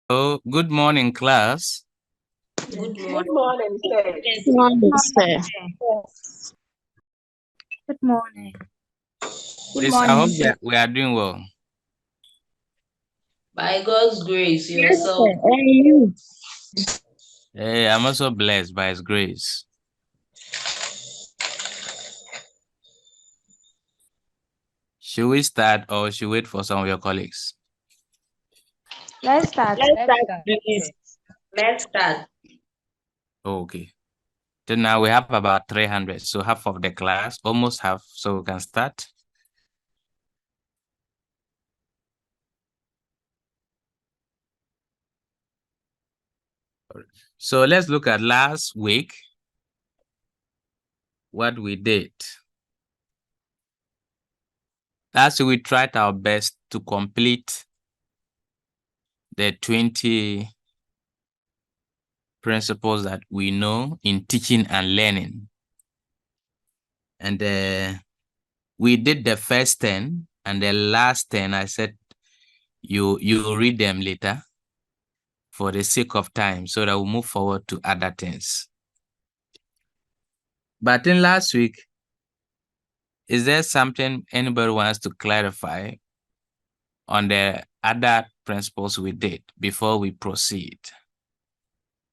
Oh, good morning, class. Good Good morning. morning, sir. Good morning, sir. Good morning. Please, I hope we are doing well. By God's grace, Yes, yourself. sir. And you? Hey, I'm also blessed by His grace. Should we start or should we wait for some of your colleagues? Let's start. Please. Let's start. Okay. So now we have about 300. So half of the class, almost half. So we can start. So let's look at last week, what we did. Last week, we tried our best to complete the 20 principles that we know in teaching and learning. And we did the first 10, and the last 10, I said, you read them later for the sake of time so that we'll move forward to other things. But in last week, is there something anybody wants to clarify on the other principles we did before we proceed?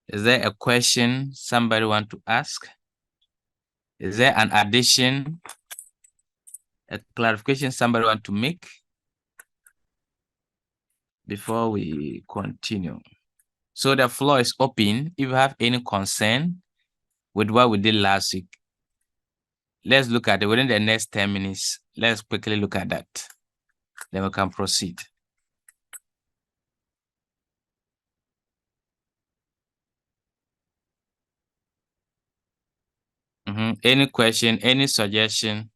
Is there a question somebody want to ask? Is there an addition, a clarification somebody want to make before we continue? So the floor is open. If you have any concern with what we did last week, let's look at it within the next 10 minutes. Let's quickly look at that. Then we can proceed. Any question, any suggestion,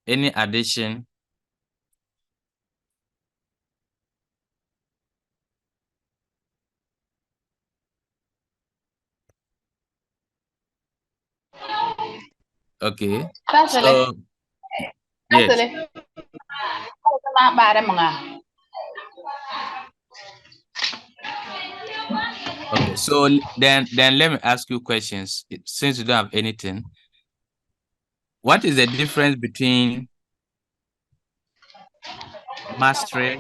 any addition? Okay. So, yes. Okay. So then let me ask you questions. Since you don't have anything, what is the difference between mastery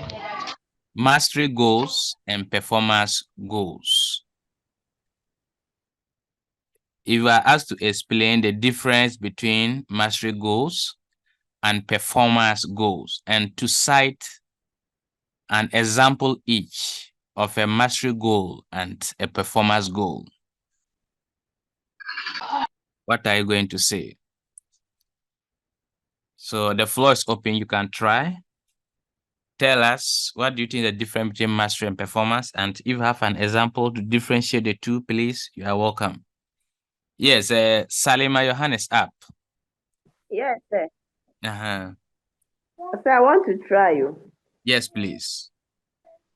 goals and performance goals? If you are asked to explain the difference between mastery goals and performance goals, and to cite an example each of a mastery goal and a performance goal, what are you going to say? So the floor is open. You can try. Tell us, what do you think the difference between mastery and performance? And if you have an example to differentiate the two, please, you are welcome. Yes, Salima, your hand is up. Yes, sir. Uh-huh. So I want to try you. Yes, please.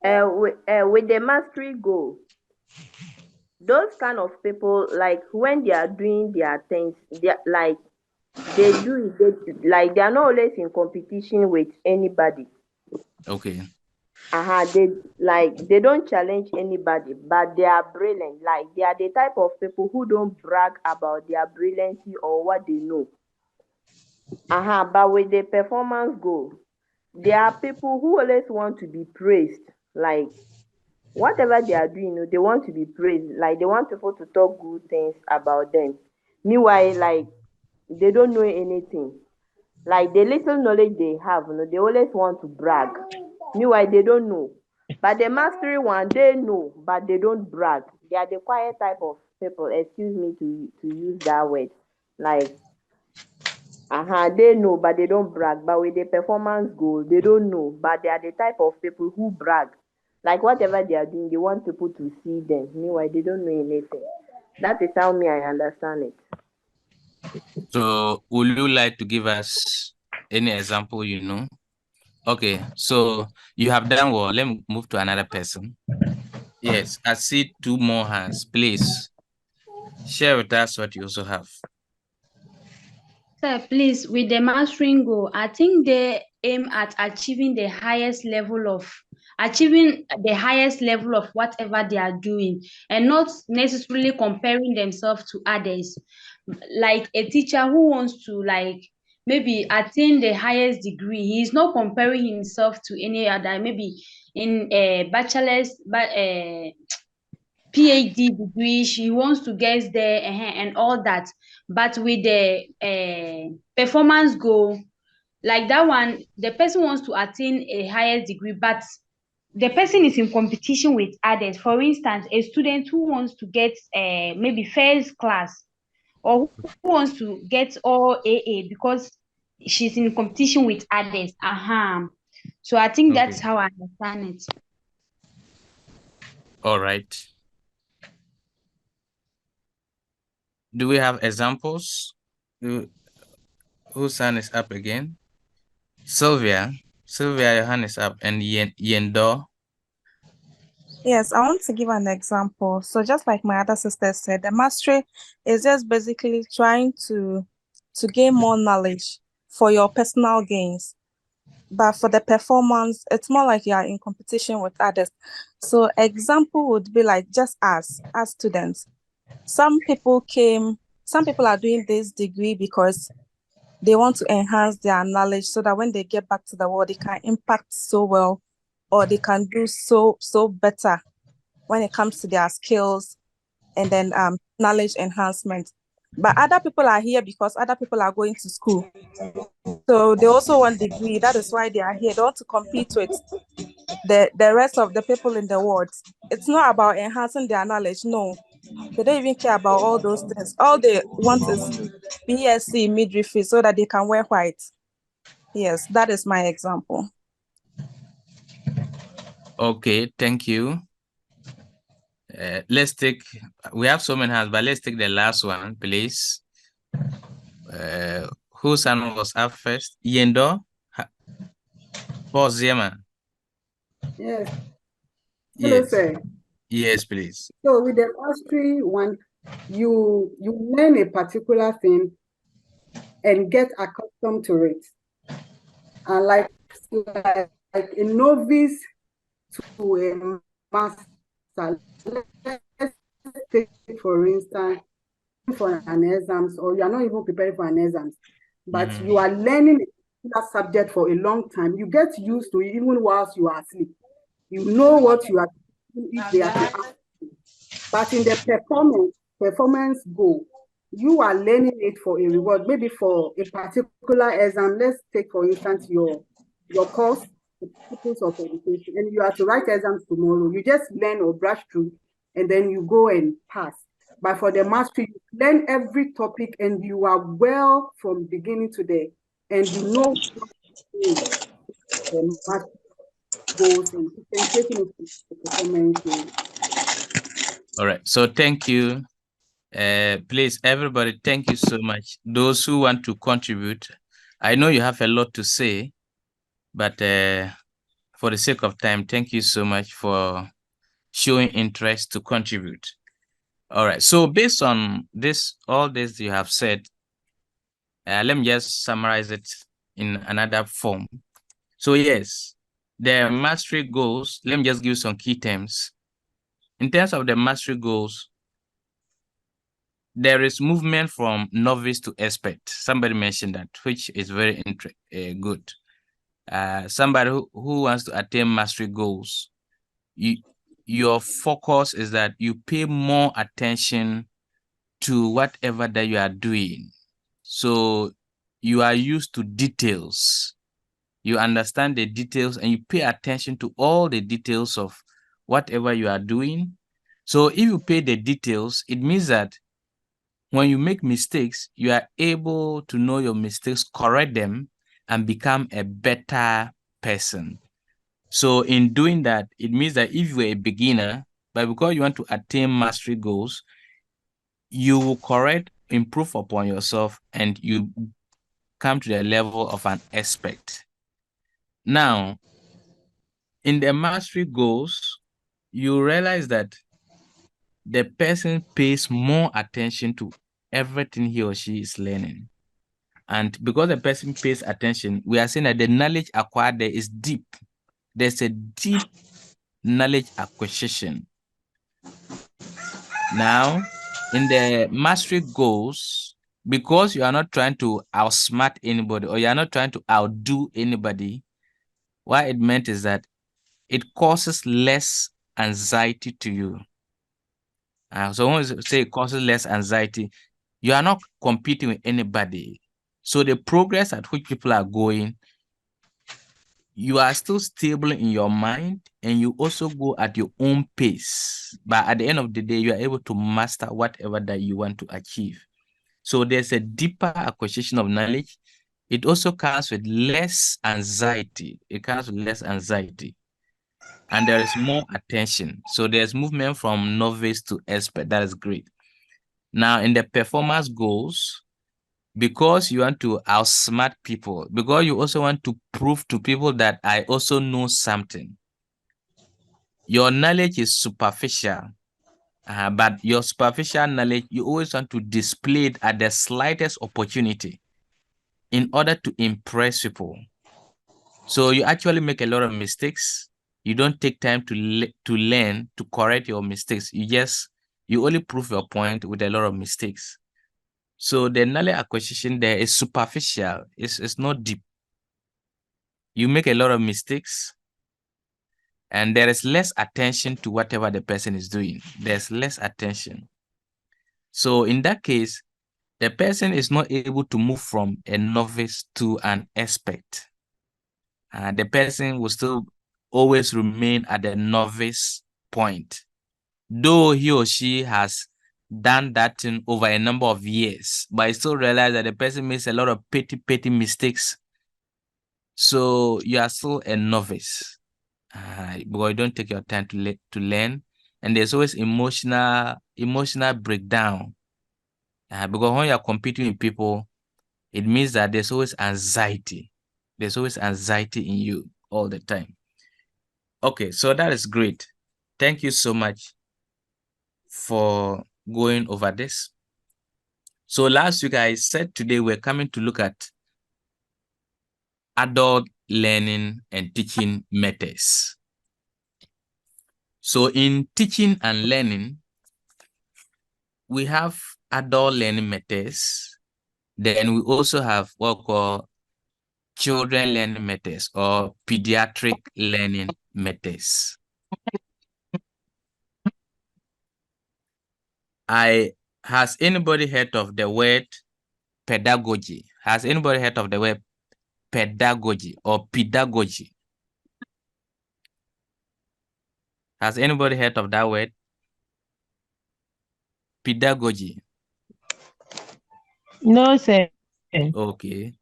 With the mastery goal, those kind of people, like when they are doing their things, they are not always in competition with anybody. Okay. They don't challenge anybody, but they are brilliant. Like they are the type of people who don't brag about their brilliancy or what they know. But with the performance goal, there are people who always want to be praised. Like whatever they are doing, they want to be praised. Like they want people to talk good things about them. Meanwhile, like they don't know anything. Like the little knowledge they have, they always want to brag. Meanwhile, they don't know. But the mastery one, they know, but they don't brag. They are the quiet type of people. Excuse me to use that word. Like they know, but they don't brag. But with the performance goal, they don't know, but they are the type of people who brag. Like whatever they are doing, they want people to see them. Meanwhile, they don't know anything. That is how me I understand it. So would you like to give us any example you know? Okay, so you have done well. Let me move to another person. Yes, I see two more hands. Please share with us what you also have. Sir, please, with the mastering goal, I think they aim at achieving the highest level of achieving the highest level of whatever they are doing, and not necessarily comparing themselves to others. Like a teacher who wants to like maybe attain the highest degree, he is not comparing himself to any other, maybe in a bachelor's but PhD degree, she wants to get there, and all that. But with the performance goal, like that one, the person wants to attain a higher degree, but the person is in competition with others. For instance, a student who wants to get maybe first class, or who wants to get all AA because she's in competition with others. So I think that's Okay. how I understand it. All right. Do we have examples? Whose hand is up again? Sylvia. Sylvia, your hand is up. And Yendo. Yes, I want to give an example. So just like my other sister said, the mastery is just basically trying to gain more knowledge for your personal gains. But for the performance, it's more like you are in competition with others. So example would be like just as students. Some people are doing this degree because they want to enhance their knowledge so that when they get back to the world, they can impact so well, or they can do so better when it comes to their skills and then knowledge enhancement. But other people are here because other people are going to school. So they also want degree. That is why they are here. They want to compete with the rest of the people in the world. It's not about enhancing their knowledge. No, they don't even care about all those things. All they want is BSc midwifery so that they can wear white. Yes, that is my example. Okay, thank you. We have so many hands, but let's take the last one, please. Whose hand was up first? Yendo? Pause, Yema. Yes. Hello, Yes. sir. Yes, please. So with the mastery one, you learn a particular thing and get accustomed to it. And like a novice to a master, let's take for instance, for an exam, or you are not even preparing for an exam, but you are learning a subject for a long time. You get used to it even whilst you are asleep. You know what you are doing if they are to ask you. But in the performance goal, you are learning it for a reward, maybe for a particular exam. Let's take, for instance, your course, the Principles of Education, and you are to write exams tomorrow. You just learn or brush through, and then you go and pass. But for the mastery, you learn every topic, and you are well from beginning to the end. You know what to do. The mastery goals and differentiating it from the performance goals. All right. So thank you. Please, everybody, thank you so much. Those who want to contribute, I know you have a lot to say, but for the sake of time, thank you so much for showing interest to contribute. All right. So based on all this you have said, let me just summarize it in another form. So yes, the mastery goals, let me just give you some key terms. In terms of the mastery goals, there is movement from novice to expert. Somebody mentioned that, which is very good. Somebody who wants to attain mastery goals, your focus is that you pay more attention to whatever that you are doing. So you are used to details. You understand the details and you pay attention to all the details of whatever you are doing. So if you pay the details, it means that when you make mistakes, you are able to know your mistakes, correct them, and become a better person. So in doing that, it means that if you're a beginner, but because you want to attain mastery goals, you will correct, improve upon yourself, and you come to the level of an expert. Now, in the mastery goals, you realize that the person pays more attention to everything he or she is learning. And because the person pays attention, we are saying that the knowledge acquired there is deep. There's a deep knowledge acquisition. Now, in the mastery goals, because you are not trying to outsmart anybody or you are not trying to outdo anybody, what it meant is that it causes less anxiety to you. So when we say it causes less anxiety, you are not competing with anybody. So the progress at which people are going, you are still stable in your mind and you also go at your own pace. But at the end of the day, you are able to master whatever that you want to achieve. So there's a deeper acquisition of knowledge. It also comes with less anxiety. It comes with less anxiety. And there is more attention. So there's movement from novice to expert. That is great. Now, in the performance goals, because you want to outsmart people, because you also want to prove to people that I also know something. Your knowledge is superficial, but your superficial knowledge, you always want to display it at the slightest opportunity in order to impress people. So you actually make a lot of mistakes. You don't take time to learn, to correct your mistakes. You only prove your point with a lot of mistakes. So the knowledge acquisition there is superficial. It's not deep. You make a lot of mistakes and there is less attention to whatever the person is doing. There's less attention. So in that case, the person is not able to move from a novice to an expert. The person will still always remain at the novice point, though he or she has done that thing over a number of years, but I still realize that the person makes a lot of petty mistakes. So you are still a novice, because you don't take your time to learn, and there's always emotional breakdown. Because when you are competing with people, it means that there's always anxiety. There's always anxiety in you all the time. Okay, so that is great. Thank you so much for going over this. So last week I said today we're coming to look at adult learning and teaching methods. So in teaching and learning, we have adult learning methods. Then we also have what we call children learning methods or pediatric learning methods. Has anybody heard of the word pedagogy? Has anybody heard of the word pedagogy or pedagogy? Has anybody heard of that word? Pedagogy. No, sir. Okay.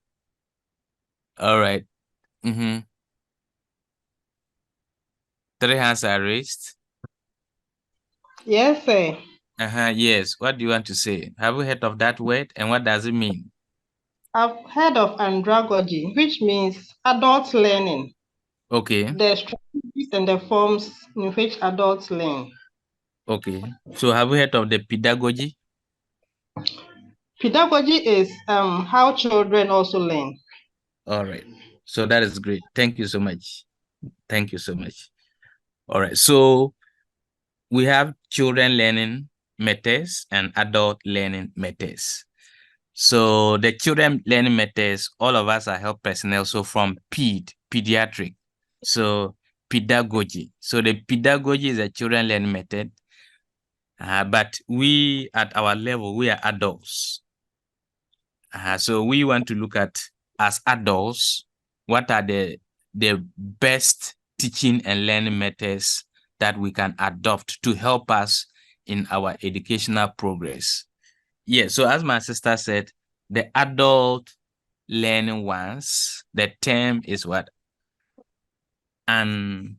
All right. 3 hands are raised. Yes, sir. Yes. What do you want to say? Have you heard of that word and what does it mean? I've heard of Andragogy, which means adult learning. Okay. The strategies and the forms in which adults learn. Okay. So have you heard of the pedagogy? Pedagogy is how children also learn. All right. So that is great. Thank you so much. Thank you so much. All right. So we have children learning methods and adult learning methods. So the children learning methods, all of us are health personnel. So from pediatric. So pedagogy. So the pedagogy is a children learning method. But we at our level, we are adults. So we want to look at, as adults, what are the best teaching and learning methods that we can adopt to help us in our educational progress. Yeah, so as my sister said, the adult learning ones, the term is what? Andragogy.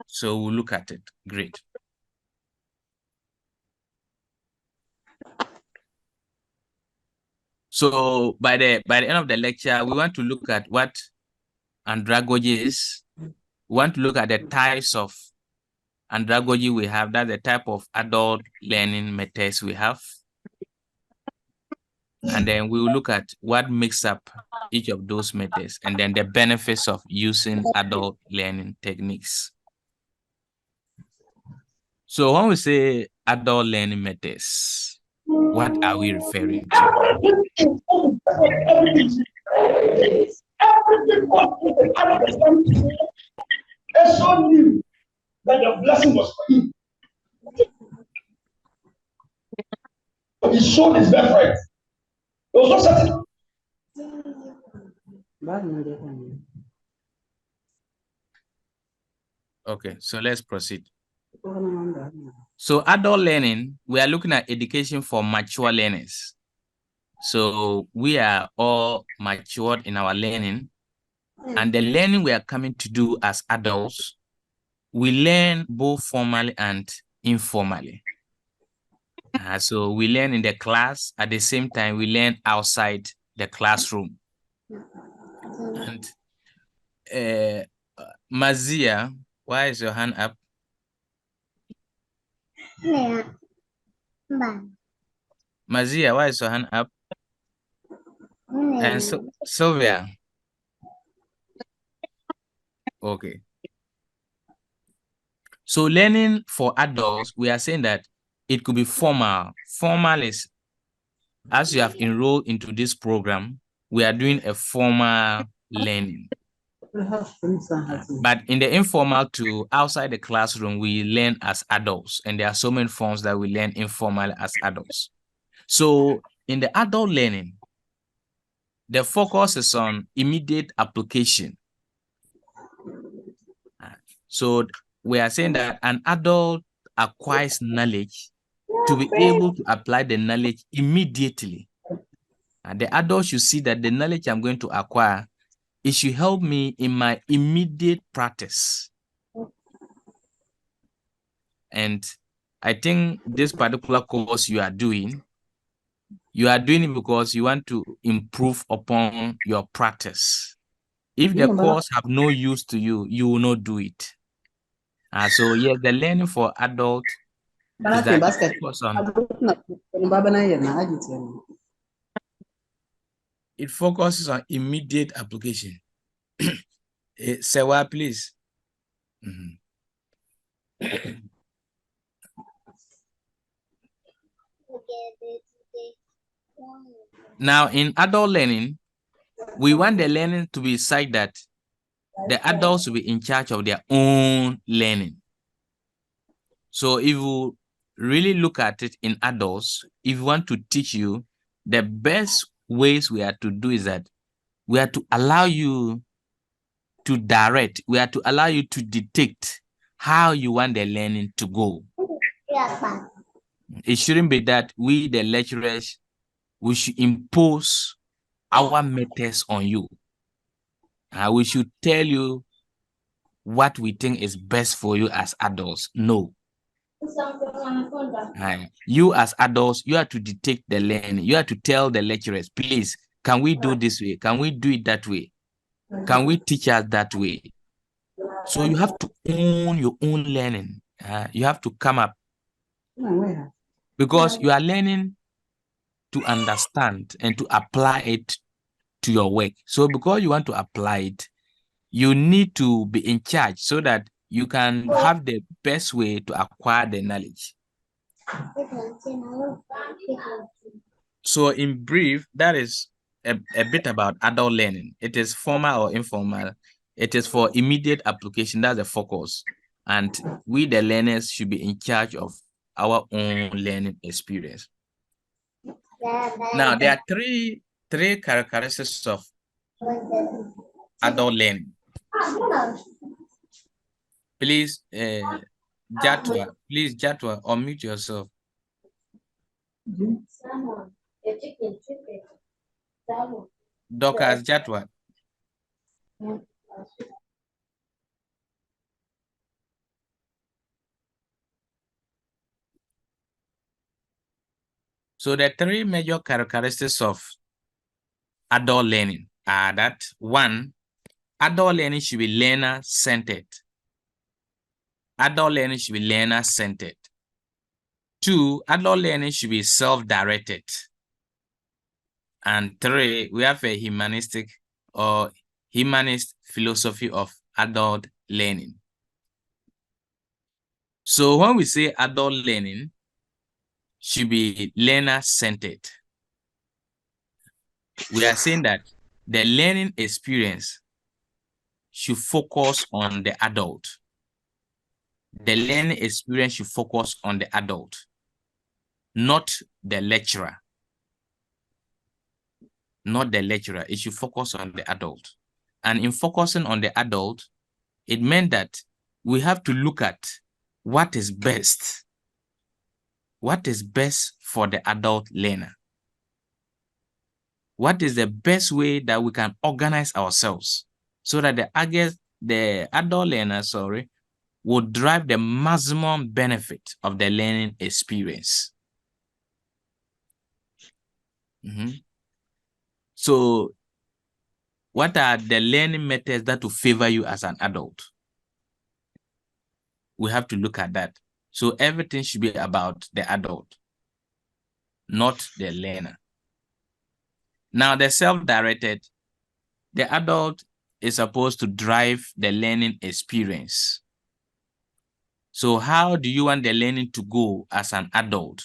So we'll look at it. Great. So by the end of the lecture, we want to look at what andragogy is. We want to look at the types of andragogy we have. That's the type of adult learning methods we have. And then we will look at what makes up each of those methods and then the benefits of using adult learning techniques. So when we say adult learning methods, what are we referring to? It's so new that the blessing was for him. He showed his birthright. It was not certain. Okay, so let's proceed. So adult learning, we are looking at education for mature learners. So we are all matured in our learning, and the learning we are coming to do as adults, we learn both formally and informally. So we learn in the class, at the same time, we learn outside the classroom. And Mazia, why is your hand up? Mazia, why is your hand up? And Sylvia. Okay. So learning for adults, we are saying that it could be formal. Formal is, as you have enrolled into this program, we are doing a formal learning. But in the informal to outside the classroom, we learn as adults. And there are so many forms that we learn informal as adults. So in the adult learning, the focus is on immediate application. So we are saying that an adult acquires knowledge to be able to apply the knowledge immediately. And the adult should see that the knowledge I'm going to acquire, it should help me in my immediate practice. And I think this particular course you are doing it because you want to improve upon your practice. If the course have no use to you, you will not do it. So yes, the learning for adult is that it focuses on immediate application. Sewa, please. Now, in adult learning, we want the learning to be such that the adults will be in charge of their own learning. So if you really look at it in adults, if you want to teach you, the best ways we are to do is that we are to allow you to direct, we are to allow you to detect how you want the learning to go. It shouldn't be that we, the lecturers, we should impose our methods on you. We should tell you what we think is best for you as adults. No. You as adults, you have to detect the learning. You have to tell the lecturers, please, can we do this way? Can we do it that way? Can we teach us that way? So you have to own your own learning. You have to come up because you are learning to understand and to apply it to your work. So because you want to apply it, you need to be in charge so that you can have the best way to acquire the knowledge. So in brief, that is a bit about adult learning. It is formal or informal. It is for immediate application. That's the focus. And we, the learners, should be in charge of our own learning experience. Now, there are three characteristics of adult learning. Please, Jatwa, unmute yourself. Dr. Jatwa. So the three major characteristics of adult learning are that one, adult learning should be learner-centered. Adult learning should be learner-centered. Two, adult learning should be self-directed. And three, we have a humanist philosophy of adult learning. So when we say adult learning should be learner-centered, we are saying that the learning experience should focus on the adult. The learning experience should focus on the adult, not the lecturer. Not the lecturer. It should focus on the adult. And in focusing on the adult, it meant that we have to look at what is best. What is best for the adult learner? What is the best way that we can organize ourselves so that the adult learner, will drive the maximum benefit of the learning experience. So what are the learning methods that will favor you as an adult? We have to look at that. So everything should be about the adult, not the learner. Now, the self-directed, the adult is supposed to drive the learning experience. So how do you want the learning to go as an adult?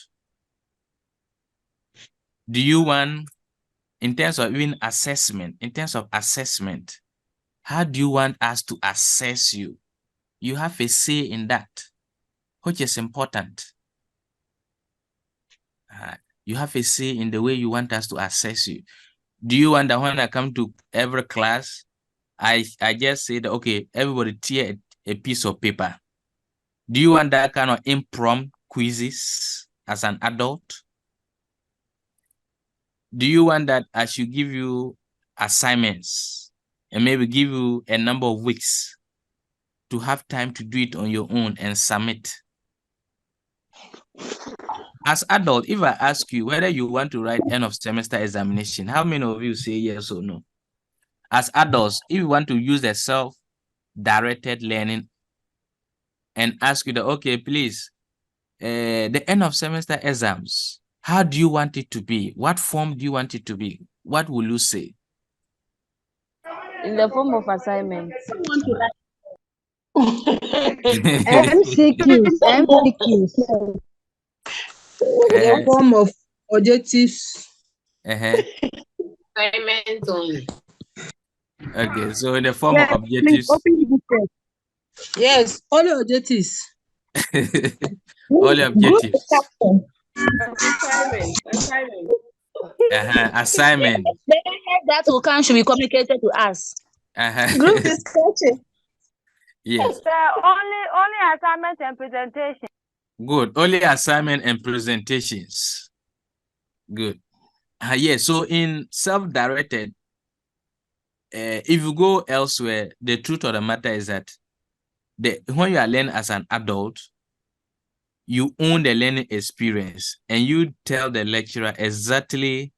Do you want, in terms of assessment, how do you want us to assess you? You have a say in that, which is important. You have a say in the way you want us to assess you. Do you want that when I come to every class, I just say that, okay, everybody tear a piece of paper? Do you want that kind of impromptu quizzes as an adult? Do you want that I should give you assignments and maybe give you a number of weeks to have time to do it on your own and submit? As adult, if I ask you whether you want to write end of semester examination, how many of you say yes or no? As adults, if you want to use the self-directed learning and ask you that, okay, please, the end of semester exams, how do you want it to be? What form do you want it to be? What will you say? In the form of assignments. MCQs. In the form of objectives. Assignment only. Okay, so in the form of objectives. Yes, only objectives. Only objectives. Assignment. Assignment. That will come should be communicated to us. Group discussion. Yes. Only assignment and presentation. Good. Only assignment and presentations. Good. Yes. So in self-directed, if you go elsewhere, the truth of the matter is that when you are learning as an adult, you own the learning experience and you tell the lecturer exactly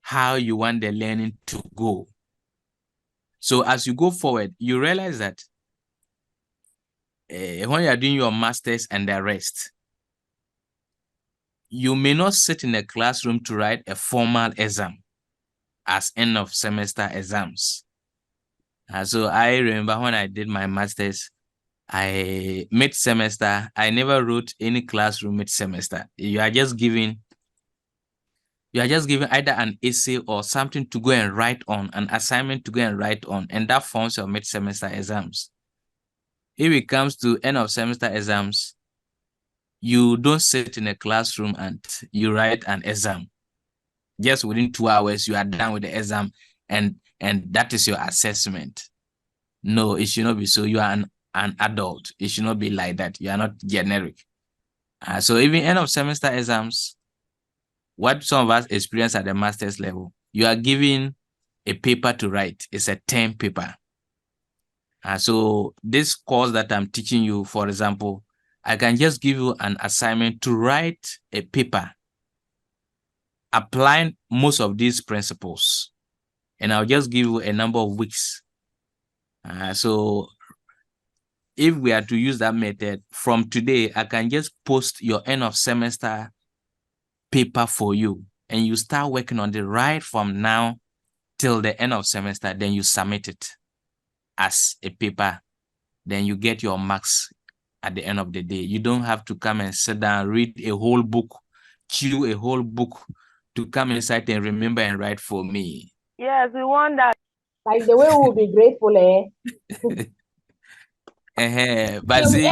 how you want the learning to go. So as you go forward, you realize that when you are doing your masters and the rest, you may not sit in a classroom to write a formal exam as end of semester exams. So I remember when I did my masters, mid-semester, I never wrote any classroom mid-semester. You are just giving either an essay or something to go and write on, an assignment to go and write on, and that forms your mid-semester exams. If it comes to end of semester exams, you don't sit in a classroom and you write an exam. Just within 2 hours, you are done with the exam, and that is your assessment. No, it should not be so. You are an adult. It should not be like that. You are not generic. So even end of semester exams, what some of us experience at the master's level, you are given a paper to write. It's a term paper. So this course that I'm teaching you, for example, I can just give you an assignment to write a paper applying most of these principles, and I'll just give you a number of weeks. So if we are to use that method, from today, I can just post your end of semester paper for you, and you start working on it right from now till the end of semester. Then you submit it as a paper. Then you get your marks at the end of the day. You don't have to come and sit down, read a whole book, chew a whole book to come inside and remember and write for me. Yes, we want that. Like the way we will be grateful, But see,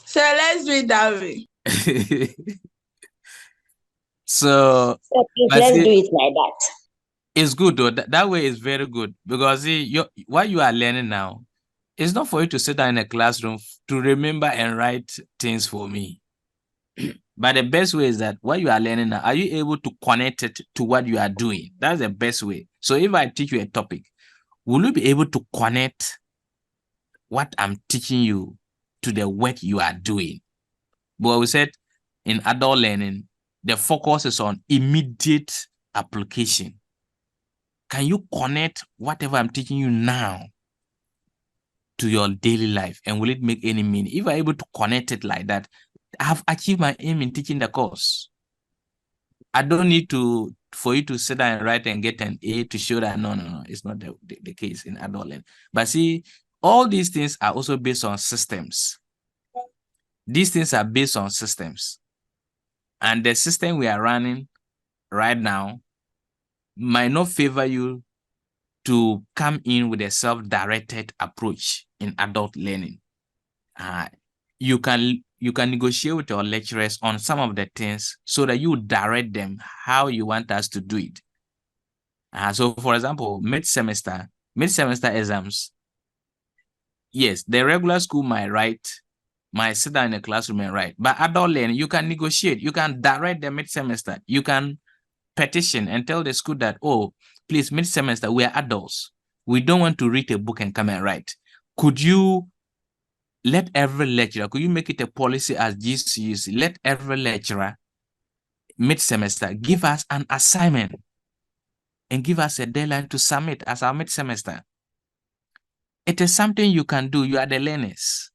So let's do it that way. so please, but let's see, do it like that. it's good though. That way is very good because see, what you are learning now, it's not for you to sit down in a classroom to remember and write things for me. But the best way is that what you are learning now, are you able to connect it to what you are doing? That's the best way. So if I teach you a topic, will you be able to connect what I'm teaching you to the work you are doing? But we said in adult learning, the focus is on immediate application. Can you connect whatever I'm teaching you now to your daily life? And will it make any meaning? If I'm able to connect it like that, I have achieved my aim in teaching the course. I don't need for you to sit down and write and get an A to show that no, it's not the case in adult learning. But see, all these things are also based on systems. These things are based on systems. And the system we are running right now might not favor you to come in with a self-directed approach in adult learning. You can negotiate with your lecturers on some of the things so that you direct them how you want us to do it. So for example, mid-semester exams, yes, the regular school might sit down in a classroom and write, but adult learning, you can negotiate, you can direct the mid-semester, you can petition and tell the school that, oh, please, mid-semester, we are adults. We don't want to read a book and come and write. Could you let every lecturer, could you make it a policy as GCUC, let every lecturer mid-semester give us an assignment and give us a deadline to submit as our mid-semester? It is something you can do. You are the learners.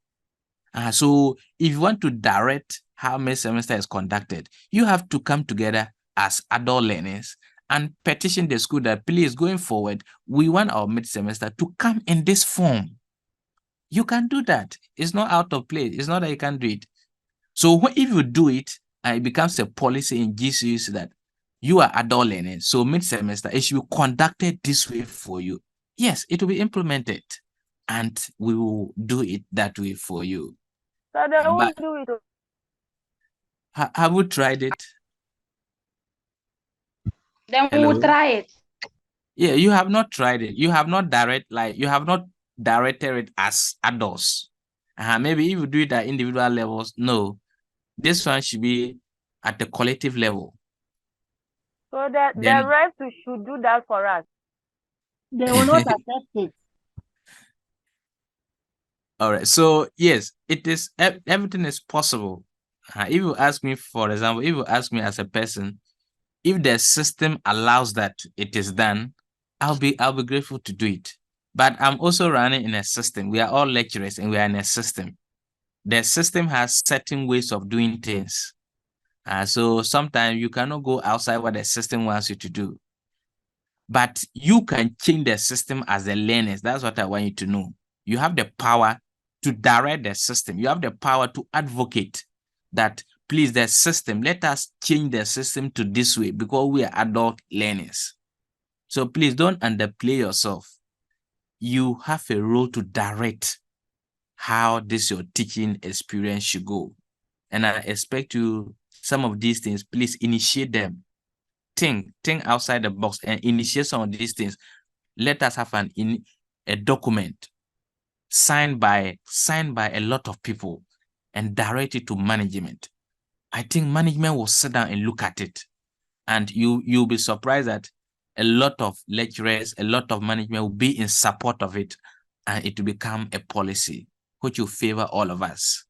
So if you want to direct how mid-semester is conducted, you have to come together as adult learners and petition the school that, please, going forward, we want our mid-semester to come in this form. You can do that. It's not out of place. It's not that you can't do it. So if you do it, it becomes a policy in GCUC that you are adult learners. So mid-semester, it should be conducted this way for you. Yes, it will be implemented and we will do it that way for you. So they won't do it. Have you tried it? Then we'll try it. Yeah, you have not tried it. You have not directed it as adults. Maybe if you do it at individual levels, no. This one should be at the collective level. So that the rest should do that for us. They will not accept it. All right. So yes, it is. Everything is possible. If you ask me, for example, if you ask me as a person, if the system allows that it is done, I'll be grateful to do it. But I'm also running in a system. We are all lecturers and we are in a system. The system has certain ways of doing things. So sometimes you cannot go outside what the system wants you to do. But you can change the system as the learners. That's what I want you to know. You have the power to direct the system. You have the power to advocate that, please, the system, let us change the system to this way because we are adult learners. So please don't underplay yourself. You have a role to direct how your teaching experience should go. And I expect you, some of these things, please initiate them. Think outside the box and initiate some of these things. Let us have a document signed by a lot of people and direct it to management. I think management will sit down and look at it. And you'll be surprised that a lot of lecturers, a lot of management will be in support of it, and it will become a policy which will favor all of us.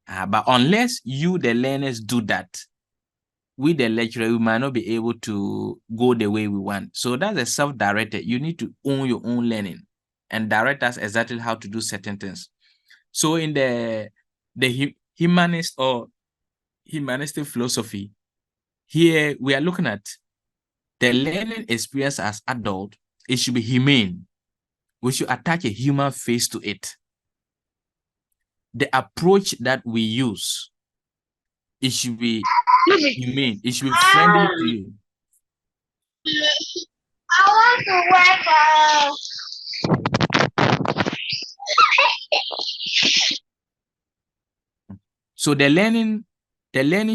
But unless you, the learners, do that, we, the lecturer, we might not be able to go the way we want. So that's a self-directed. You need to own your own learning and direct us exactly how to do certain things. So in the humanist or humanistic philosophy, here we are looking at the learning experience as adult. It should be humane. We should attach a human face to it. the approach that we use, it should be humane, it should be friendly to you. I want to work. So the learning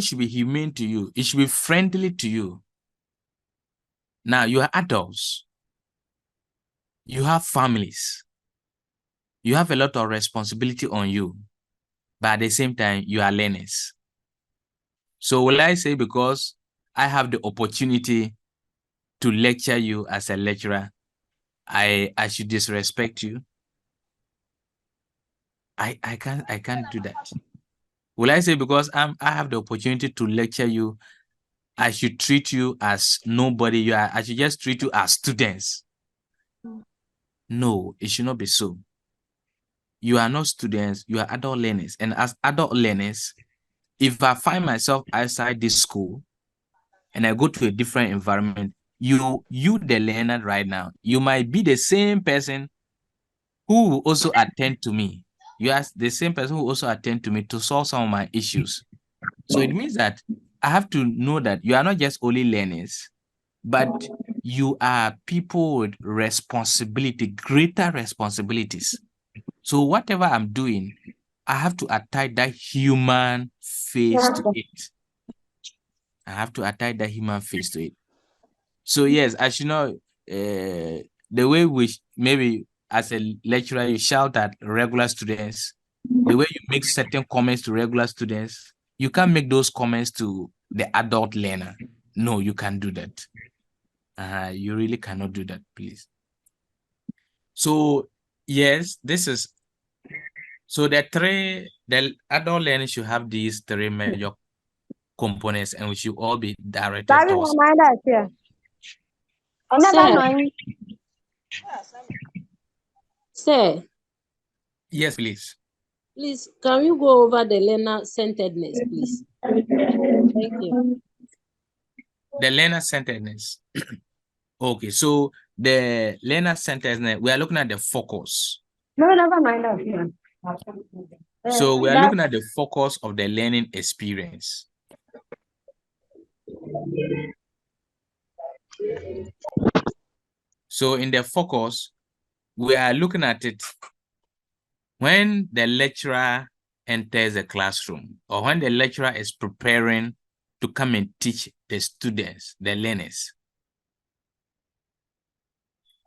should be humane to you. It should be friendly to you. Now you are adults. You have families. You have a lot of responsibility on you. But at the same time, you are learners. So will I say because I have the opportunity to lecture you as a lecturer, I should disrespect you? I can't do that. Will I say because I have the opportunity to lecture you, I should treat you as nobody you are? I should just treat you as students? No, it should not be so. You are not students, you are adult learners. And as adult learners, if I find myself outside this school and I go to a different environment, you the learner right now, you might be the same person who will also attend to me. You are the same person who will also attend to me to solve some of my issues. So it means that I have to know that you are not just only learners, but you are people with responsibility, greater responsibilities. So whatever I'm doing, I have to attach that human face to it. I have to attach that human face to it. So yes, as you know, the way we maybe as a lecturer, you shout at regular students, the way you make certain comments to regular students, you can't make those comments to the adult learner. No, you can't do that. You really cannot do that, please. So yes, so the adult learners should have these three major components, and we should all be directed towards. Sir, Yes, please. please, can you go over the learner-centeredness, please? Thank you. The learner-centeredness. Okay, so the learner-centeredness, we are looking at the focus. No, never mind that. So we are looking at the focus of the learning experience. So in the focus, we are looking at it when the lecturer enters the classroom or when the lecturer is preparing to come and teach the students, the learners.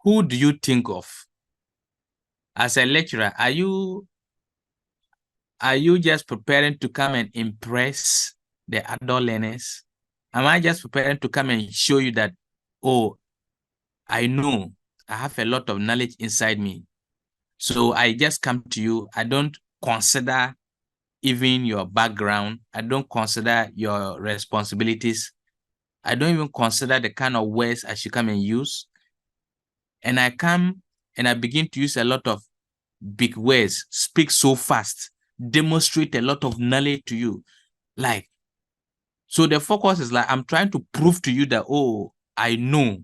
Who do you think of? As a lecturer, are you just preparing to come and impress the adult learners? Am I just preparing to come and show you that, oh, I know I have a lot of knowledge inside me. So I just come to you. I don't consider even your background. I don't consider your responsibilities. I don't even consider the kind of words I should come and use. And I come and I begin to use a lot of big words, speak so fast, demonstrate a lot of knowledge to you. Like, so the focus is like, I'm trying to prove to you that, oh, I know,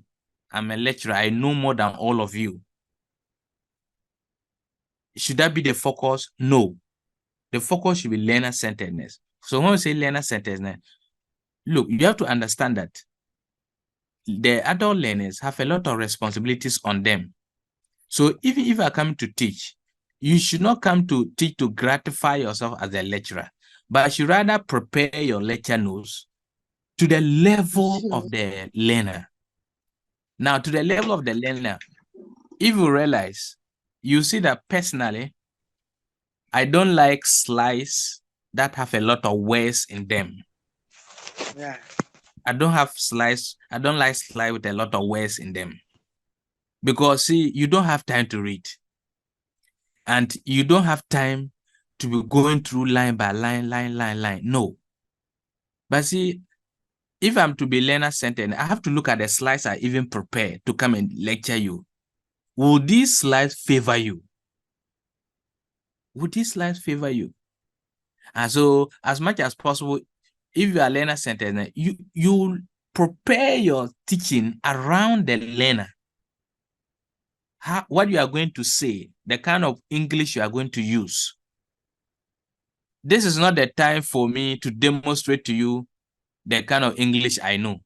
I'm a lecturer, I know more than all of you. Should that be the focus? No. The focus should be learner-centeredness. So when we say learner-centeredness, look, you have to understand that the adult learners have a lot of responsibilities on them. So if I come to teach, you should not come to teach to gratify yourself as a lecturer, but you should rather prepare your lecture notes to the level of the learner. Now, to the level of the learner, if you realize, you see that personally, I don't like slides that have a lot of words in them. Yeah. I don't like slides with a lot of words in them. Because see, you don't have time to read. And you don't have time to be going through line by line. No. But see, if I'm to be learner-centered, I have to look at the slides I even prepared to come and lecture you. Will these slides favor you? Would these slides favor you? And so, as much as possible, if you are learner-centered, you prepare your teaching around the learner. What you are going to say, the kind of English you are going to use. this is not the time for me to demonstrate to you the kind of English I know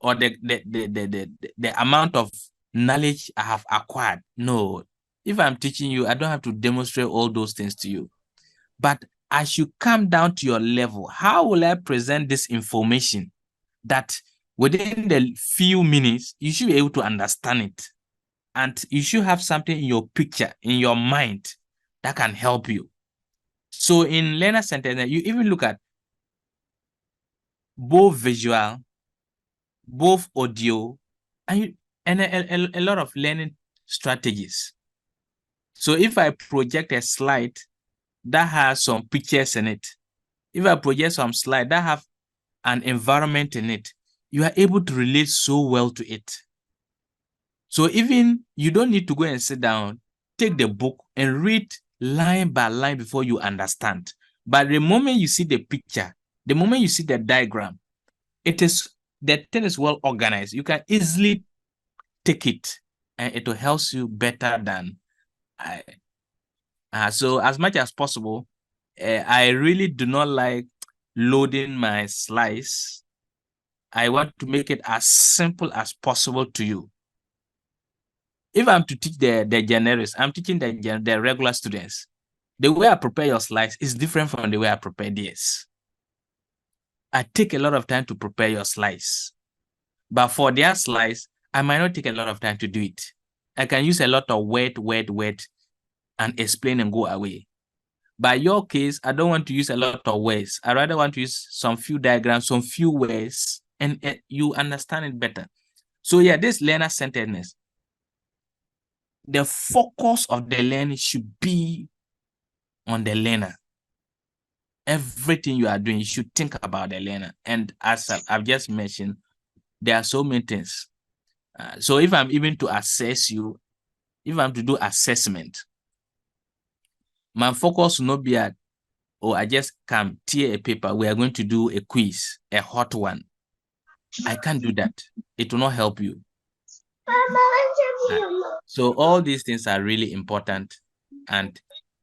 or the amount of knowledge I have acquired. No, if I'm teaching you, I don't have to demonstrate all those things to you. But I should come down to your level. How will I present this information that within the few minutes, you should be able to understand it? And you should have something in your picture, in your mind, that can help you. So in learner-centeredness, you even look at both visual, both audio, and a lot of learning strategies. So if I project a slide that has some pictures in it, if I project some slide that have an environment in it, you are able to relate so well to it. So even you don't need to go and sit down, take the book and read line by line before you understand. But the moment you see the picture, the moment you see the diagram, the thing is well organized. You can easily take it and it will help you better than I. So as much as possible, I really do not like loading my slides. I want to make it as simple as possible to you. If I'm to teach the generalists, I'm teaching the regular students. The way I prepare your slides is different from the way I prepare theirs. I take a lot of time to prepare your slides. But for their slides, I might not take a lot of time to do it. I can use a lot of word, and explain and go away. By your case, I don't want to use a lot of words. I rather want to use some few diagrams, some few words, and you understand it better. So yeah, this learner-centeredness, the focus of the learning should be on the learner. Everything you are doing, you should think about the learner. And as I've just mentioned, there are so many things. So if I'm even to assess you, if I'm to do assessment, my focus will not be at, oh, I just come tear a paper. We are going to do a quiz, a hot one. I can't do that. It will not help you. So all these things are really important, and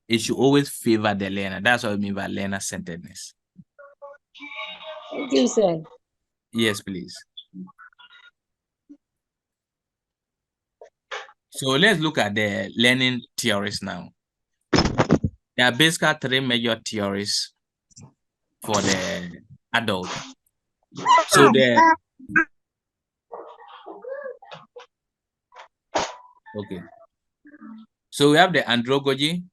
it should always favor the learner. That's what I mean by learner-centeredness. Thank you, sir. Yes, please. So let's look at the learning theories now. There are basically 3 major theories for the adult. So okay. So we have the Andragogy.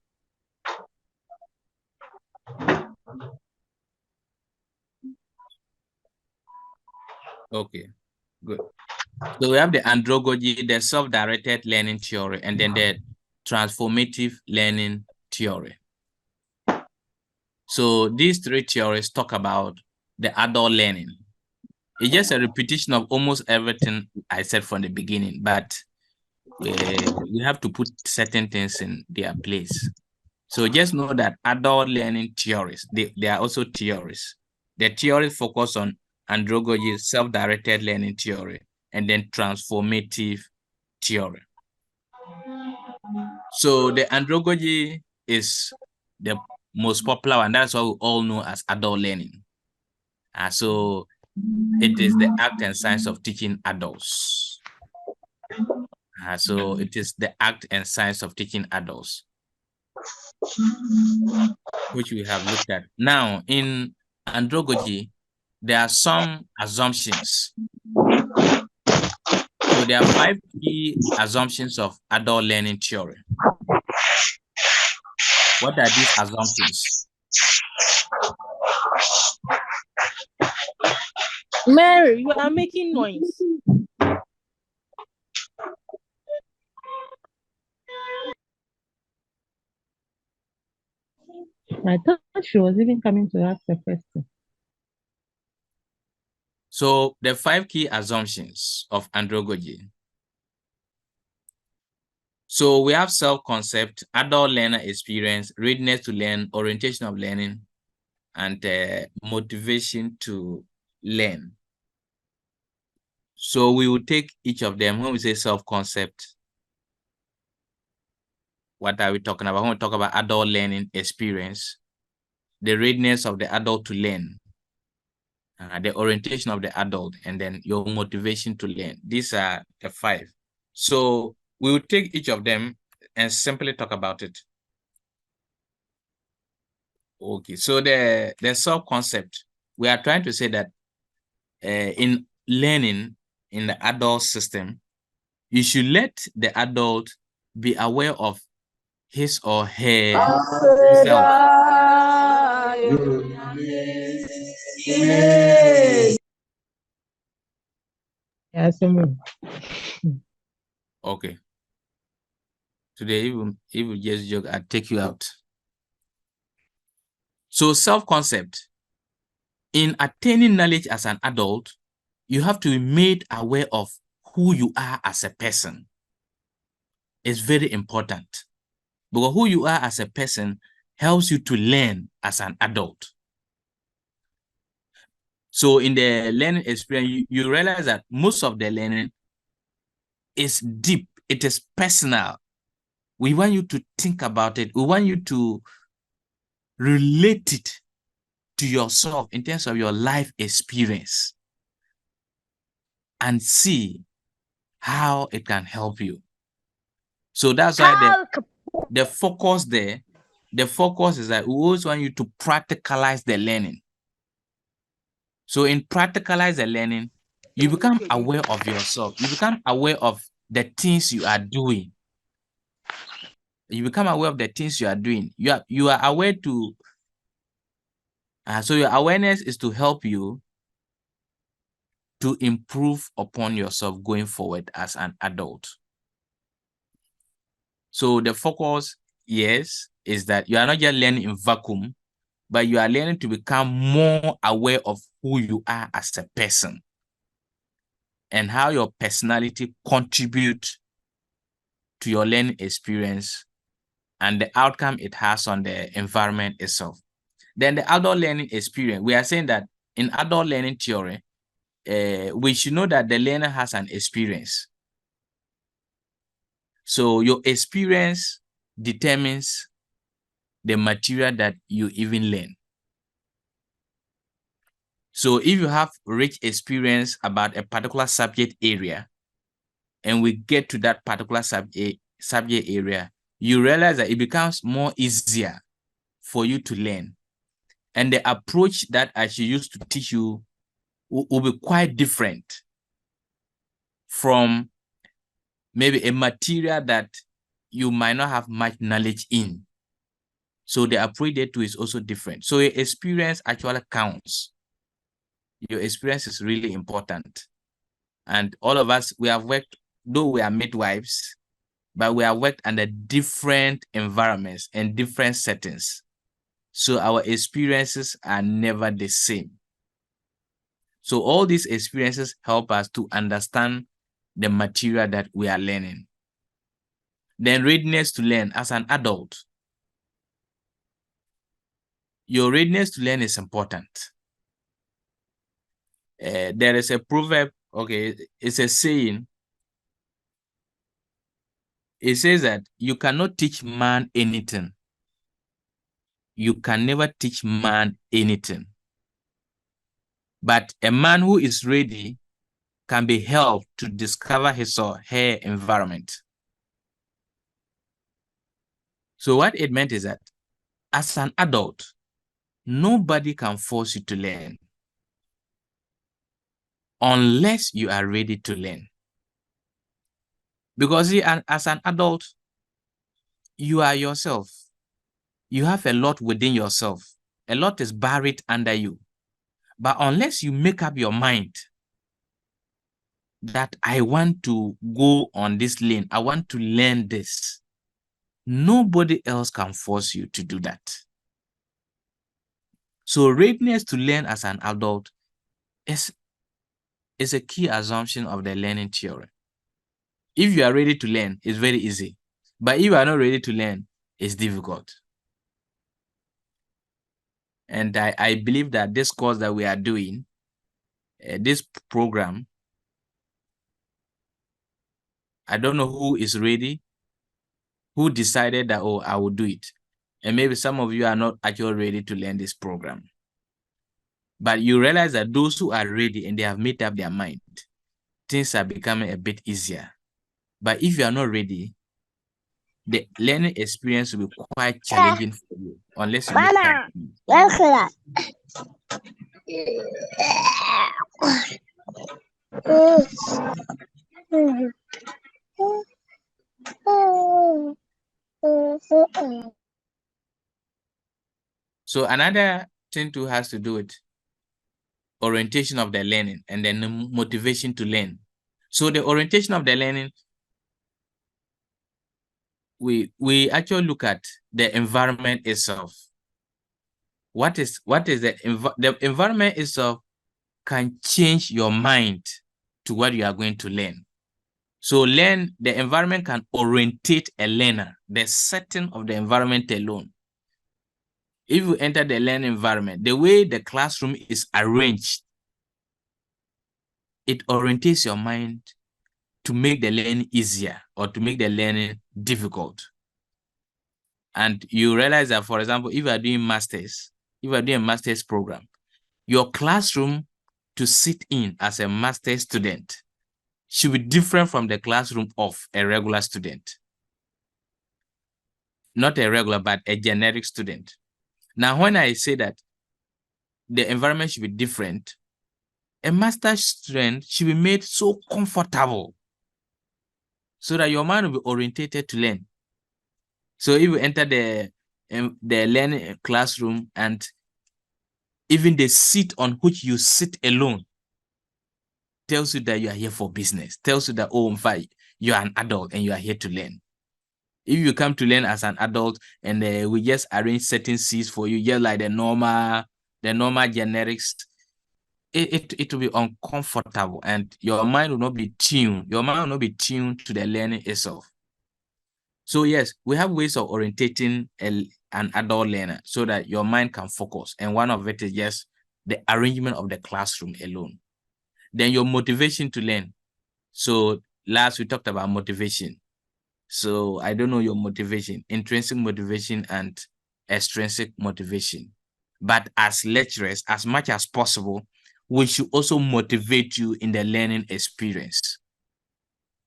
Okay, good. So we have the Andragogy, the self-directed learning theory, and then the transformative learning theory. So these 3 theories talk about the adult learning. It's just a repetition of almost everything I said from the beginning, but we have to put certain things in their place. So just know that adult learning theories, they are also theories. The theories focus on Andragogy, self-directed learning theory, and then transformative theory. So the Andragogy is the most popular one. That's what we all know as adult learning. So it is the act and science of teaching adults. So it is the act and science of teaching adults, which we have looked at. Now, in Andragogy, there are some assumptions. So there are 5 key assumptions of adult learning theory. What are these assumptions? Mary, you are making noise. I thought she was even coming to ask a question. So the 5 key assumptions of Andragogy. So we have self-concept, adult learner experience, readiness to learn, orientation of learning, and motivation to learn. So we will take each of them. When we say self-concept, what are we talking about? When we talk about adult learning experience, the readiness of the adult to learn, the orientation of the adult, and then your motivation to learn. These are the 5. So we will take each of them and simply talk about it. Okay, so the self-concept, we are trying to say that in learning in the adult system, you should let the adult be aware of his or her self. Yes, Okay. Today, if we just joke, I'll take you out. So self-concept. In attaining knowledge as an adult, you have to be made aware of who you are as a person. It's very important. Because who you are as a person helps you to learn as an adult. So in the learning experience, you realize that most of the learning is deep. It is personal. We want you to think about it. We want you to relate it to yourself in terms of your life experience and see how it can help you. So that's why the focus there, the focus is that we always want you to practicalize the learning. So in practicalize the learning, you become aware of yourself. You become aware of the things you are doing. You become aware of the things you are doing. You are aware to, so your awareness is to help you to improve upon yourself going forward as an adult. So the focus, yes, is that you are not just learning in vacuum, but you are learning to become more aware of who you are as a person and how your personality contributes to your learning experience and the outcome it has on the environment itself. Then the adult learning experience, we are saying that in adult learning theory, we should know that the learner has an experience. So your experience determines the material that you even learn. So if you have rich experience about a particular subject area, and we get to that particular subject area, you realize that it becomes more easier for you to learn. And the approach that I should use to teach you will be quite different from maybe a material that you might not have much knowledge in. So the approach there too is also different. So your experience actually counts. Your experience is really important. And all of us, we have worked, though we are midwives, but we have worked under different environments and different settings. So our experiences are never the same. So all these experiences help us to understand the material that we are learning. Then readiness to learn as an adult. Your readiness to learn is important. There is a proverb, okay, it's a saying. It says that you cannot teach man anything. You can never teach man anything. But a man who is ready can be helped to discover his or her environment. So what it meant is that as an adult, nobody can force you to learn unless you are ready to learn. Because as an adult, you are yourself. You have a lot within yourself. A lot is buried under you. But unless you make up your mind that I want to go on this lane, I want to learn this, nobody else can force you to do that. So readiness to learn as an adult is a key assumption of the learning theory. If you are ready to learn, it's very easy. But if you are not ready to learn, it's difficult. And I believe that this course that we are doing, this program, I don't know who is ready, who decided that, oh, I will do it. And maybe some of you are not actually ready to learn this program. But you realize that those who are ready and they have made up their mind, things are becoming a bit easier. But if you are not ready, the learning experience will be quite challenging for you unless you make time. So another thing too has to do with orientation of the learning and then the motivation to learn. So the orientation of the learning, we actually look at the environment itself. What is the environment itself can change your mind to what you are going to learn. So the environment can orientate a learner, the setting of the environment alone. If you enter the learning environment, the way the classroom is arranged, it orientates your mind to make the learning easier or to make the learning difficult. And you realize that, for example, if you are doing a master's program, your classroom to sit in as a master's student should be different from the classroom of a regular student. Not a regular, but a generic student. Now, when I say that the environment should be different, a master's student should be made so comfortable so that your mind will be orientated to learn. So if you enter the learning classroom and even the seat on which you sit alone tells you that you are here for business, tells you that, oh, in fact, you are an adult and you are here to learn. If you come to learn as an adult and we just arrange certain seats for you, just like the normal generics, it will be uncomfortable and your mind will not be tuned. Your mind will not be tuned to the learning itself. So yes, we have ways of orientating an adult learner so that your mind can focus. And one of it is just the arrangement of the classroom alone. Then your motivation to learn. So last we talked about motivation. So I don't know your motivation, intrinsic motivation and extrinsic motivation. But as lecturers, as much as possible, we should also motivate you in the learning experience.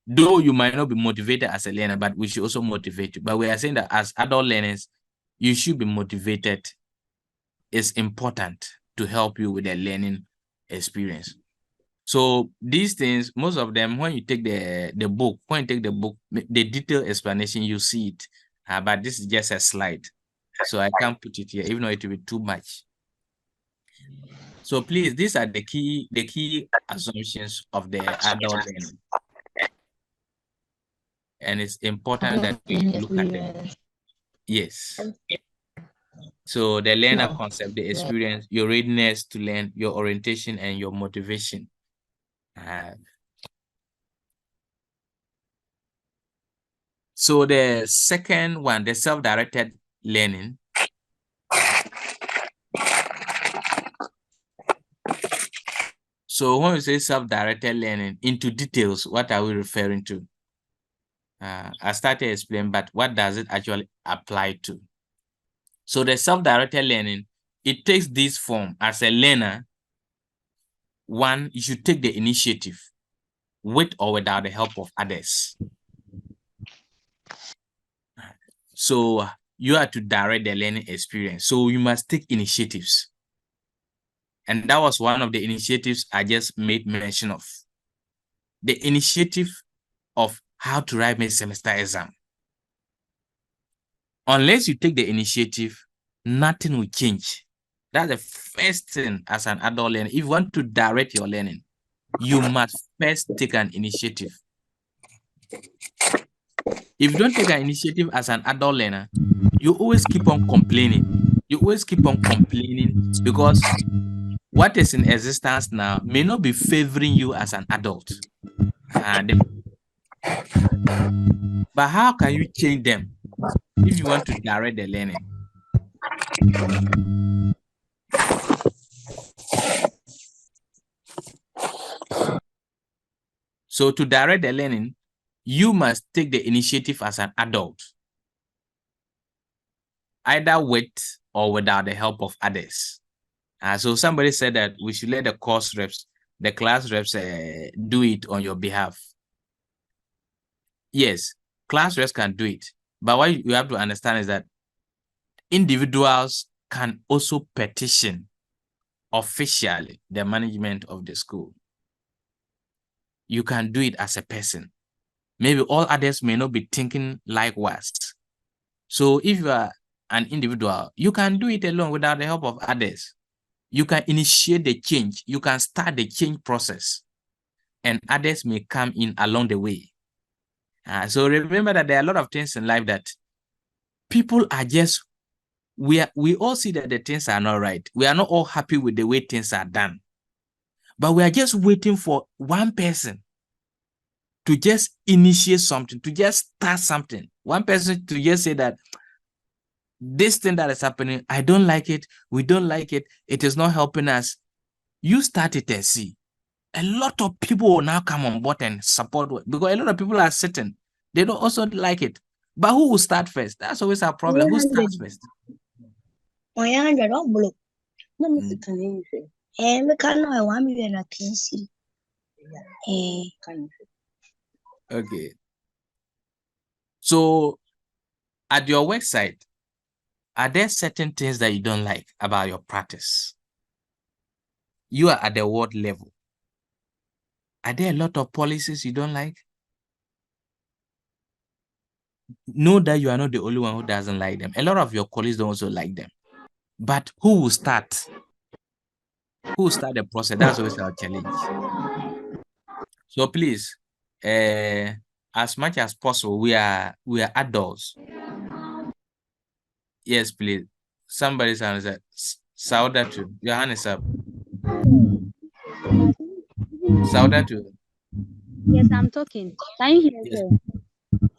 Though you might not be motivated as a learner, but we should also motivate you. But we are saying that as adult learners, you should be motivated. It's important to help you with the learning experience. So these things, most of them, when you take the book, the detailed explanation, you see it. But this is just a slide. So I can't put it here, even though it will be too much. So please, these are the key assumptions of the adult learning. And it's important that we look at them. Yes. So the learner concept, the experience, your readiness to learn, your orientation, and your motivation. So the second one, the self-directed learning. So when we say self-directed learning, into details, what are we referring to? I started to explain, but what does it actually apply to? So the self-directed learning, it takes this form. As a learner, one, you should take the initiative with or without the help of others. So you have to direct the learning experience. So you must take initiatives. And that was one of the initiatives I just made mention of. The initiative of how to write my semester exam. Unless you take the initiative, nothing will change. That's the first thing as an adult learner. If you want to direct your learning, you must first take an initiative. If you don't take an initiative as an adult learner, you always keep on complaining. You always keep on complaining because what is in existence now may not be favoring you as an adult. But how can you change them if you want to direct the learning? So to direct the learning, you must take the initiative as an adult. either with or without the help of others. So somebody said that we should let the course reps, the class reps do it on your behalf. Yes, class reps can do it. But what you have to understand is that individuals can also petition officially the management of the school. You can do it as a person. Maybe all others may not be thinking likewise. So if you are an individual, you can do it alone without the help of others. You can initiate the change. You can start the change process, and others may come in along the way. So remember that there are a lot of things in life that people are just, we all see that the things are not right. We are not all happy with the way things are done. But we are just waiting for one person to just initiate something, to just start something. One person to just say that this thing that is happening, I don't like it, we don't like it, it is not helping us. You start it and see. A lot of people will now come on board and support, because a lot of people are sitting. They don't also like it. But who will start first? That's always our problem. Who starts first? Okay. So at your website, are there certain things that you don't like about your practice? You are at the ward level. Are there a lot of policies you don't like? Know that you are not the only one who doesn't like them. A lot of your colleagues don't also like them. But who will start? Who will start the process? That's always our challenge. So please, as much as possible, we are adults. Yes, please. Somebody's hand is up. Saudatu, your hand is up. Saudatu. Yes, I'm talking. Can you hear Yes. me?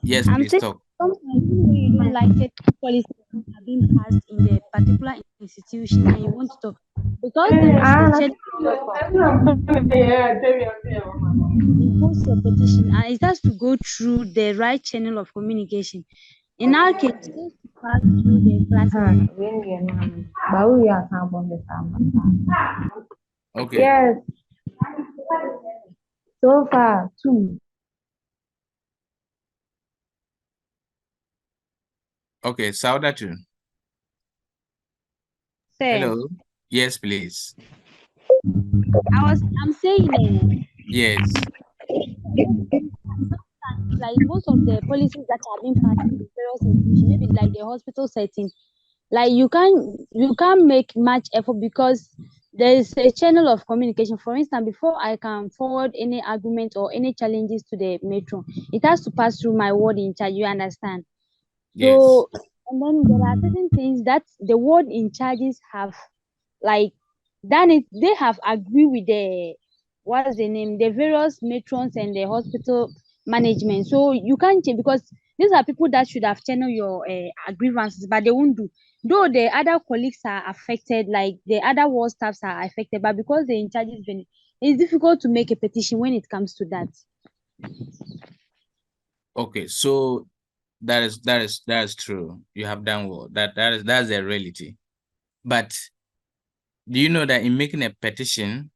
Yes, I'm please saying talk. sometimes you don't like it, policies that are being passed in the particular institution and you want to talk. Because there is a check, you post your petition and it has to go through the right channel of communication. In our case, it has to pass through the platform. Okay. Yes, so far, two. Okay, Saudatu. Say, Hello. Yes, please. I'm saying, Yes. like most of the policies that have been passed in the various institutions, maybe like the hospital setting, like you can't make much effort because there is a channel of communication. For instance, before I can forward any argument or any challenges to the matron, it has to pass through my ward in charge. You understand? Yes. So, and then there are certain things that the ward in charges have like done it. They have agreed with the what's the name, the various matrons and the hospital management. So you can't change because these are people that should have channeled your grievances, but they won't do. Though the other colleagues are affected, like the other ward staffs are affected, but because the in charge is been, it's difficult to make a petition when it comes to that. Okay, so that is true. You have done well. That's a reality. But do you know that in making a petition,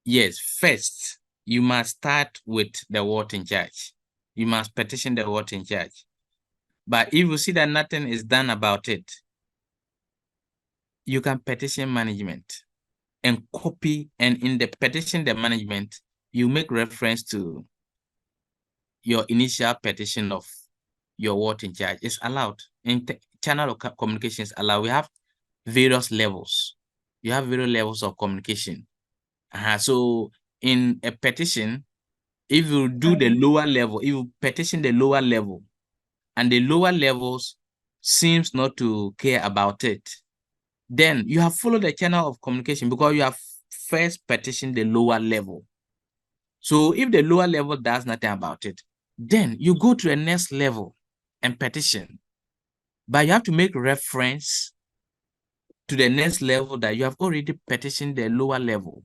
yes, first you must start with the ward in charge. You must petition the ward in charge. But if you see that nothing is done about it, you can petition management and copy, and in the petition the management, you make reference to your initial petition of your ward in charge. It's allowed. In channel of communication is allowed. We have various levels. You have various levels of communication. So in a petition, if you do the lower level, if you petition the lower level, and the lower levels seems not to care about it, then you have followed the channel of communication because you have first petitioned the lower level. So if the lower level does nothing about it, then you go to the next level and petition. But you have to make reference to the next level that you have already petitioned the lower level.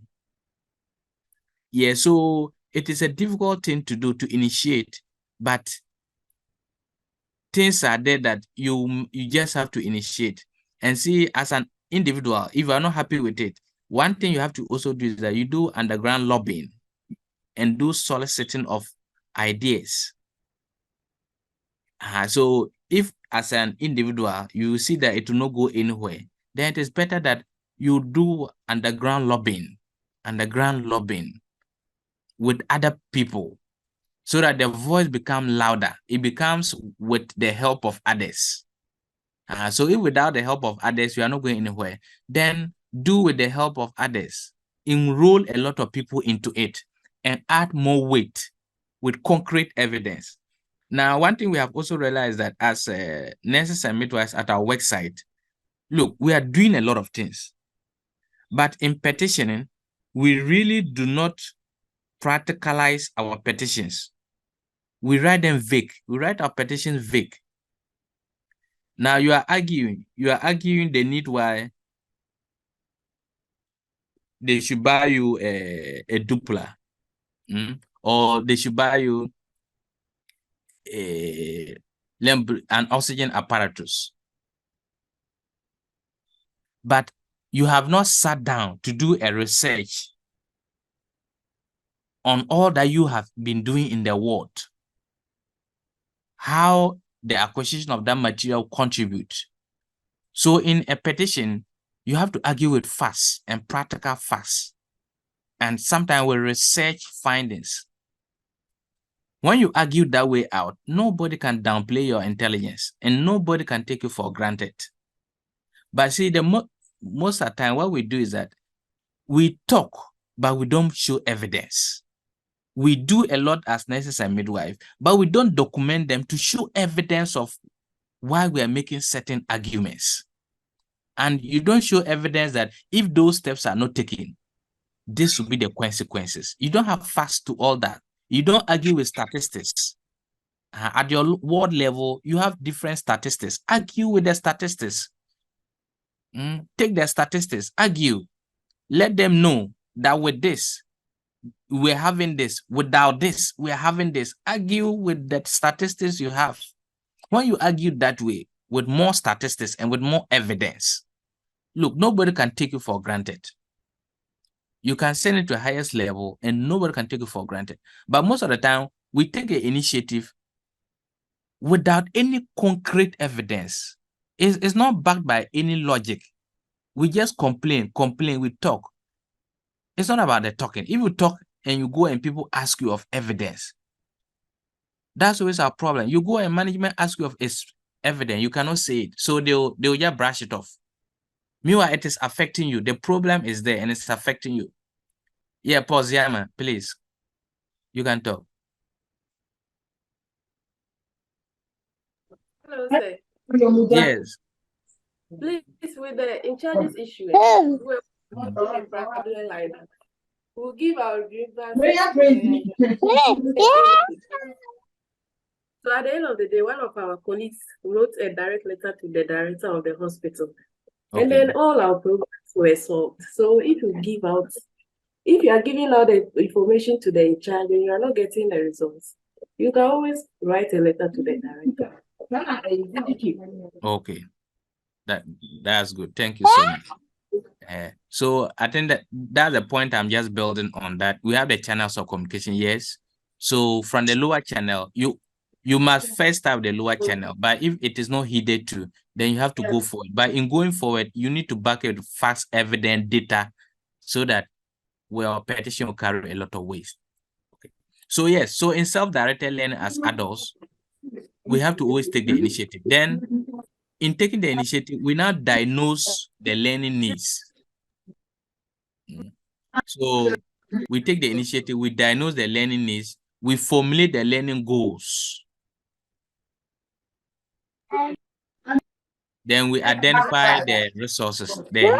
Yeah, so it is a difficult thing to do, to initiate, but things are there that you just have to initiate. And see, as an individual, if you are not happy with it, one thing you have to also do is that you do underground lobbying and do soliciting of ideas. So if as an individual, you see that it will not go anywhere, then it is better that you do underground lobbying with other people so that the voice becomes louder. It becomes with the help of others. So if without the help of others, you are not going anywhere, then do with the help of others. Enroll a lot of people into it and add more weight with concrete evidence. Now, one thing we have also realized that as nurses and midwives at our website, look, we are doing a lot of things. But in petitioning, we really do not practicalize our petitions. We write them vague. We write our petitions vague. Now you are arguing the need why they should buy you a Doppler, or they should buy you an oxygen apparatus. But you have not sat down to do a research on all that you have been doing in the world, how the acquisition of that material contributes. So in a petition, you have to argue with facts and practical facts, and sometimes with research findings. When you argue that way out, nobody can downplay your intelligence and nobody can take you for granted. But see, most of the time, what we do is that we talk, but we don't show evidence. We do a lot as nurses and midwives, but we don't document them to show evidence of why we are making certain arguments. And you don't show evidence that if those steps are not taken, this will be the consequences. You don't have facts to all that. You don't argue with statistics. At your ward level, you have different statistics. Argue with the statistics. Take the statistics, argue. Let them know that with this, we're having this. Without this, we're having this. Argue with the statistics you have. When you argue that way, with more statistics and with more evidence, look, nobody can take you for granted. You can send it to the highest level and nobody can take it for granted. But most of the time, we take an initiative without any concrete evidence. It's not backed by any logic. We just complain, we talk. It's not about the talking. If you talk and you go and people ask you of evidence, that's always our problem. You go and management ask you of evidence, you cannot say it. So they'll just brush it off. Meanwhile, it is affecting you. The problem is there and it's affecting you. Yeah, pause, Yama, please. You can talk. Hello, sir. Yes. Please, with the in charges issue, we're a problem like that. We'll give our grievances. So at the end of the day, one of our colleagues wrote a direct letter to the director of the hospital. Okay. And then all our programs were solved. So if you are giving out the information to the in charge and you are not getting the results, you can always write a letter to the director. Okay. That's good. Thank you so much. So I think that's the point I'm just building on, that we have the channels of communication, yes. So from the lower channel, you must first have the lower channel, but if it is not heeded to, then you have to go forward. But in going forward, you need to back it with facts, evidence, data, so that our petition will carry a lot of weight. Okay. So yes, so in self-directed learning as adults, we have to always take the initiative. Then in taking the initiative, we now diagnose the learning needs. So we take the initiative, we diagnose the learning needs, we formulate the learning goals. Then we identify the resources. The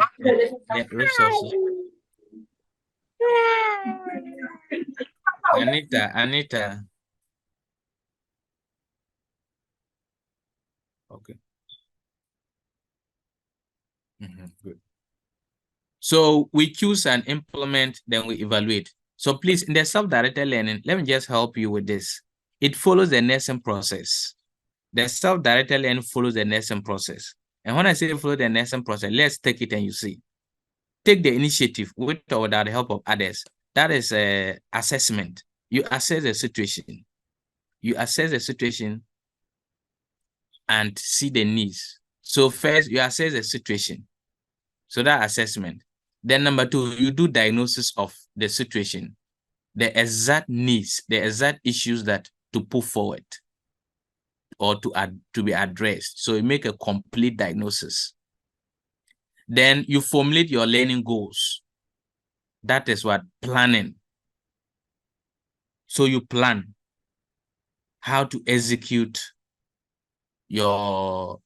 resources. Anita. Okay. Good. So we choose and implement, then we evaluate. So please, in the self-directed learning, let me just help you with this. It follows the nursing process. The self-directed learning follows the nesting process. And when I say follow the nesting process, let's take it and you see. Take the initiative with or without the help of others. That is assessment. You assess the situation. You assess the situation and see the needs. So first, you assess the situation. So that assessment. Then number two, you do diagnosis of the situation, the exact needs, the exact issues that to put forward or to be addressed. So you make a complete diagnosis. Then you formulate your learning goals. That is what planning. So you plan how to execute your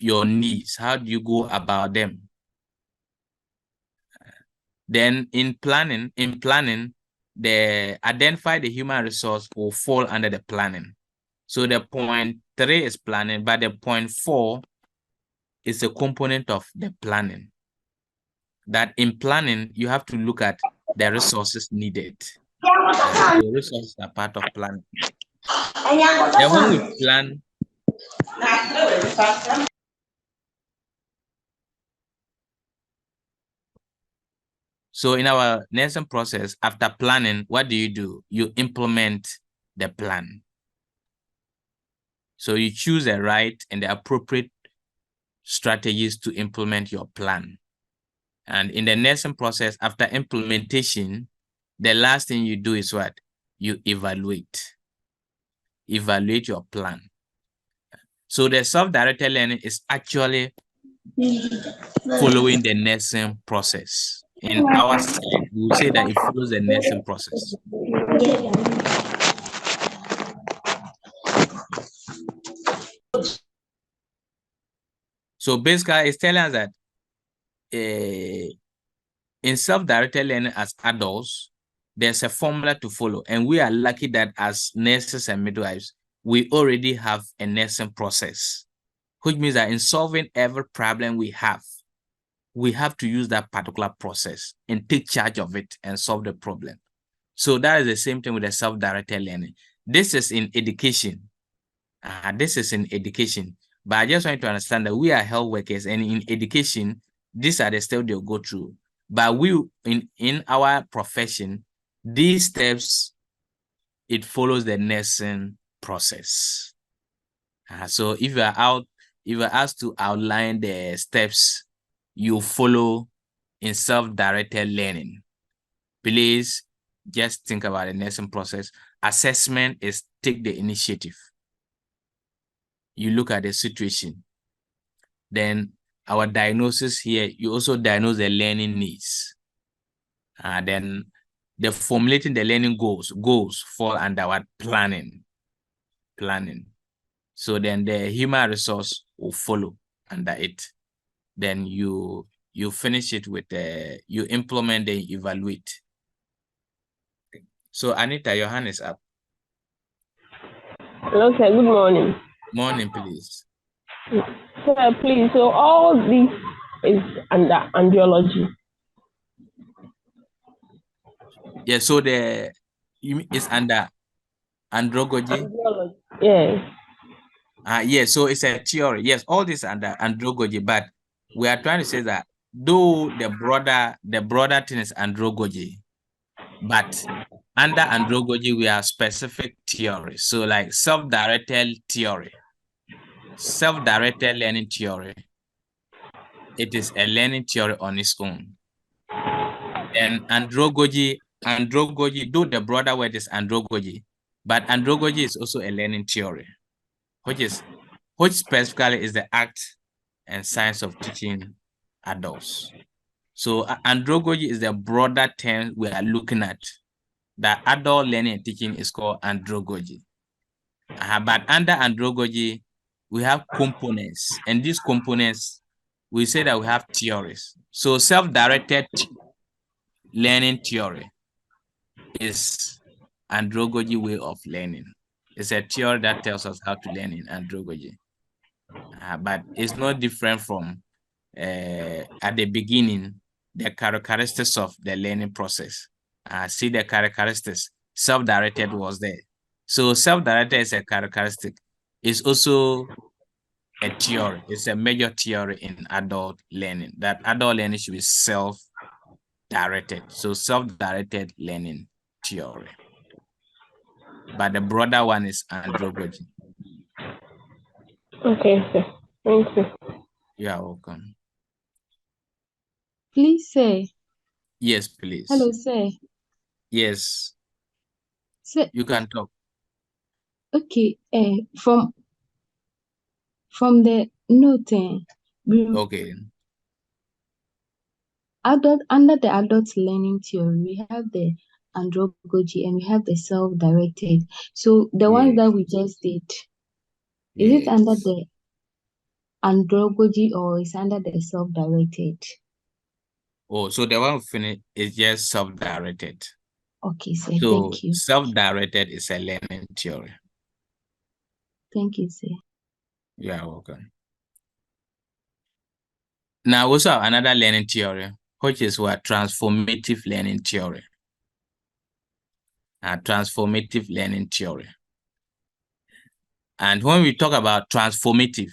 needs. How do you go about them? Then in planning, the identify the human resource will fall under the planning. So the point 3 is planning, but the point 4 is a component of the planning. That in planning, you have to look at the resources needed. The resources are part of planning. Then when we plan, so in our nesting process, after planning, what do? You implement the plan. So you choose the right and the appropriate strategies to implement your plan. And in the nesting process, after implementation, the last thing you do is what? You evaluate. Evaluate your plan. So the self-directed learning is actually following the nesting process. In our side, we will say that it follows the nesting process. So basically, it's telling us that in self-directed learning as adults, there's a formula to follow. And we are lucky that as nurses and midwives, we already have a nursing process, which means that in solving every problem we have to use that particular process and take charge of it and solve the problem. So that is the same thing with the self-directed learning. This is in education. This is in education. But I just want you to understand that we are health workers, and in education, these are the steps they'll go through. But we, in our profession, these steps, it follows the nursing process. So if you are asked to outline the steps you follow in self-directed learning, please just think about the nursing process. Assessment is take the initiative. You look at the situation. Then our diagnosis here, you also diagnose the learning needs. Then the formulating the learning goals fall under our planning. So then the human resource will follow under it. Then you finish it with you implement and evaluate. So Anita, your hand is up. Hello, sir. Good morning. Morning, please. Sir, please. So all this is under Andragogy. Yeah. So it's under Andragogy. Yes. Yeah. So it's a theory. Yes, all this under Andragogy, but we are trying to say that though the broader thing is Andragogy, but under Andragogy we have specific theories. So like self-directed theory, self-directed learning theory. It is a learning theory on its own. And Andragogy, though the broader word is Andragogy, but Andragogy is also a learning theory, which specifically is the act and science of teaching adults. So Andragogy is the broader term we are looking at. The adult learning and teaching is called Andragogy. But under Andragogy, we have components, and these components, we say that we have theories. So self-directed learning theory is Andragogy way of learning. It's a theory that tells us how to learn in Andragogy. But it's not different from at the beginning, the characteristics of the learning process. See the characteristics. Self-directed was there. So self-directed is a characteristic. is also a theory. It's a major theory in adult learning, that adult learning should be self-directed. So self-directed learning theory. But the broader one is andragogy. Okay, sir. Thank you. You are welcome. Please say. Yes, please. Hello, sir. Yes. Sir, you can talk. okay. From the note, Okay. under the adult learning theory, we have the andragogy and we have the self-directed. So the ones that we just did, is it under the andragogy or is under the self-directed? Oh, so the one we finished is just self-directed. Okay, sir. So Thank you. self-directed is a learning theory. Thank you, sir. You are welcome. Now, we also have another learning theory, which is what? Transformative learning theory. Transformative learning theory. And when we talk about transformative,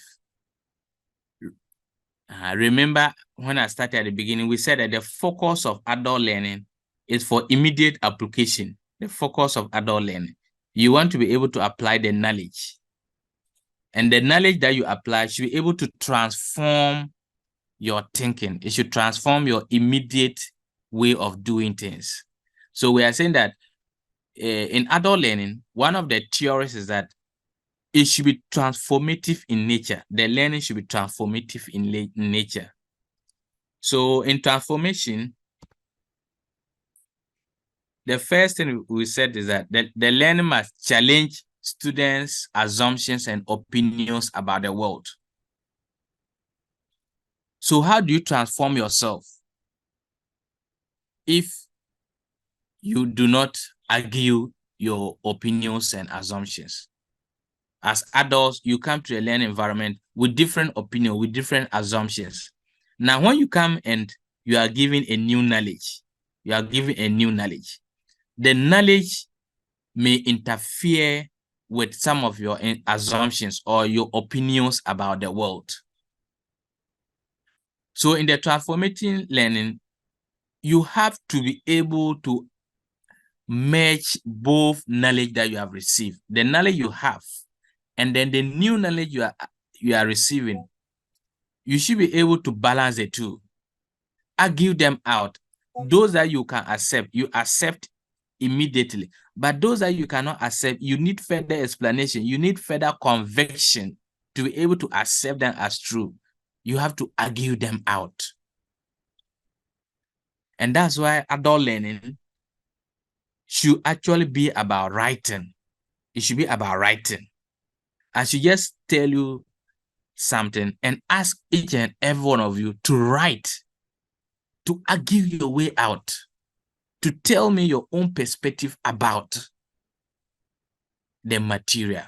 remember when I started at the beginning, we said that the focus of adult learning is for immediate application. The focus of adult learning. You want to be able to apply the knowledge. And the knowledge that you apply should be able to transform your thinking. It should transform your immediate way of doing things. So we are saying that in adult learning, one of the theories is that it should be transformative in nature. The learning should be transformative in nature. So in transformation, the first thing we said is that the learning must challenge students' assumptions and opinions about the world. So how do you transform yourself if you do not argue your opinions and assumptions? As adults, you come to a learning environment with different opinions, with different assumptions. Now, when you come and you are given a new knowledge, the knowledge may interfere with some of your assumptions or your opinions about the world. So in the transformative learning, you have to be able to merge both knowledge that you have received, the knowledge you have, and then the new knowledge you are receiving. You should be able to balance the two, argue them out. Those that you can accept, you accept immediately. But those that you cannot accept, you need further explanation. You need further conviction to be able to accept them as true. You have to argue them out. And that's why adult learning should actually be about writing. It should be about writing. I should just tell you something and ask each and every one of you to write, to argue your way out, to tell me your own perspective about the material.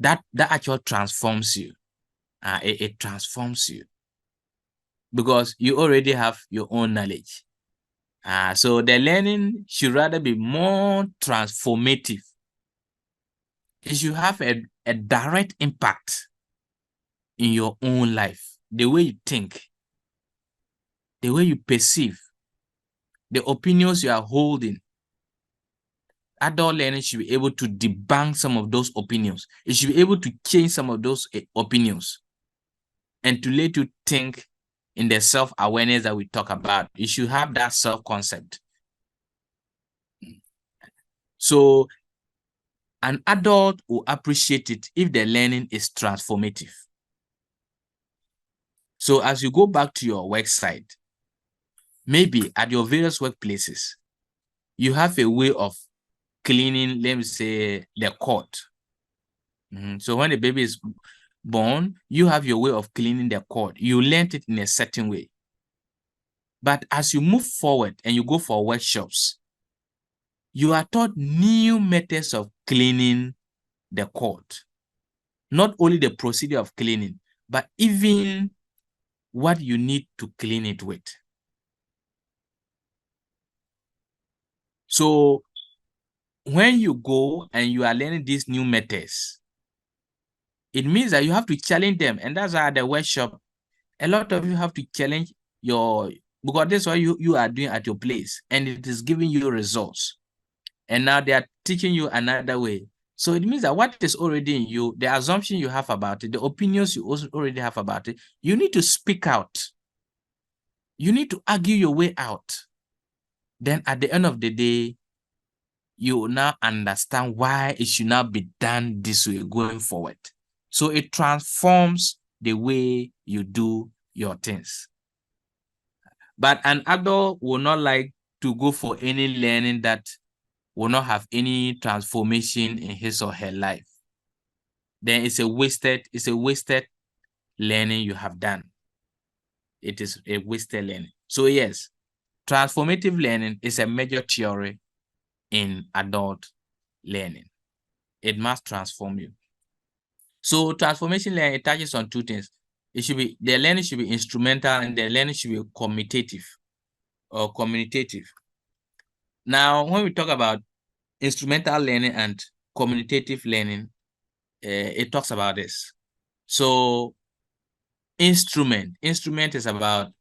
That actually transforms you. It transforms you because you already have your own knowledge. So the learning should rather be more transformative. It should have a direct impact in your own life, the way you think, the way you perceive, the opinions you are holding. Adult learning should be able to debunk some of those opinions. It should be able to change some of those opinions and to let you think in the self-awareness that we talk about. You should have that self-concept. So an adult will appreciate it if the learning is transformative. So as you go back to your work site, maybe at your various workplaces, you have a way of cleaning, let me say, the court. So when the baby is born, you have your way of cleaning the court. You learned it in a certain way. But as you move forward and you go for workshops, you are taught new methods of cleaning the court. Not only the procedure of cleaning, but even what you need to clean it with. So when you go and you are learning these new methods, it means that you have to challenge them. And that's why at the workshop, a lot of you have to challenge because that's what you are doing at your place, and it is giving you results. And now they are teaching you another way. So it means that what is already in you, the assumption you have about it, the opinions you also already have about it, you need to speak out. You need to argue your way out. Then at the end of the day, you will now understand why it should not be done this way going forward. So it transforms the way you do your things. But an adult will not like to go for any learning that will not have any transformation in his or her life. Then it's a wasted learning you have done. It is a wasted learning. So yes, transformative learning is a major theory in adult learning. It must transform you. So transformation learning, it touches on two things. The learning should be instrumental, and the learning should be commutative or communicative. Now, when we talk about instrumental learning and commutative learning, it talks about this. So instrument is about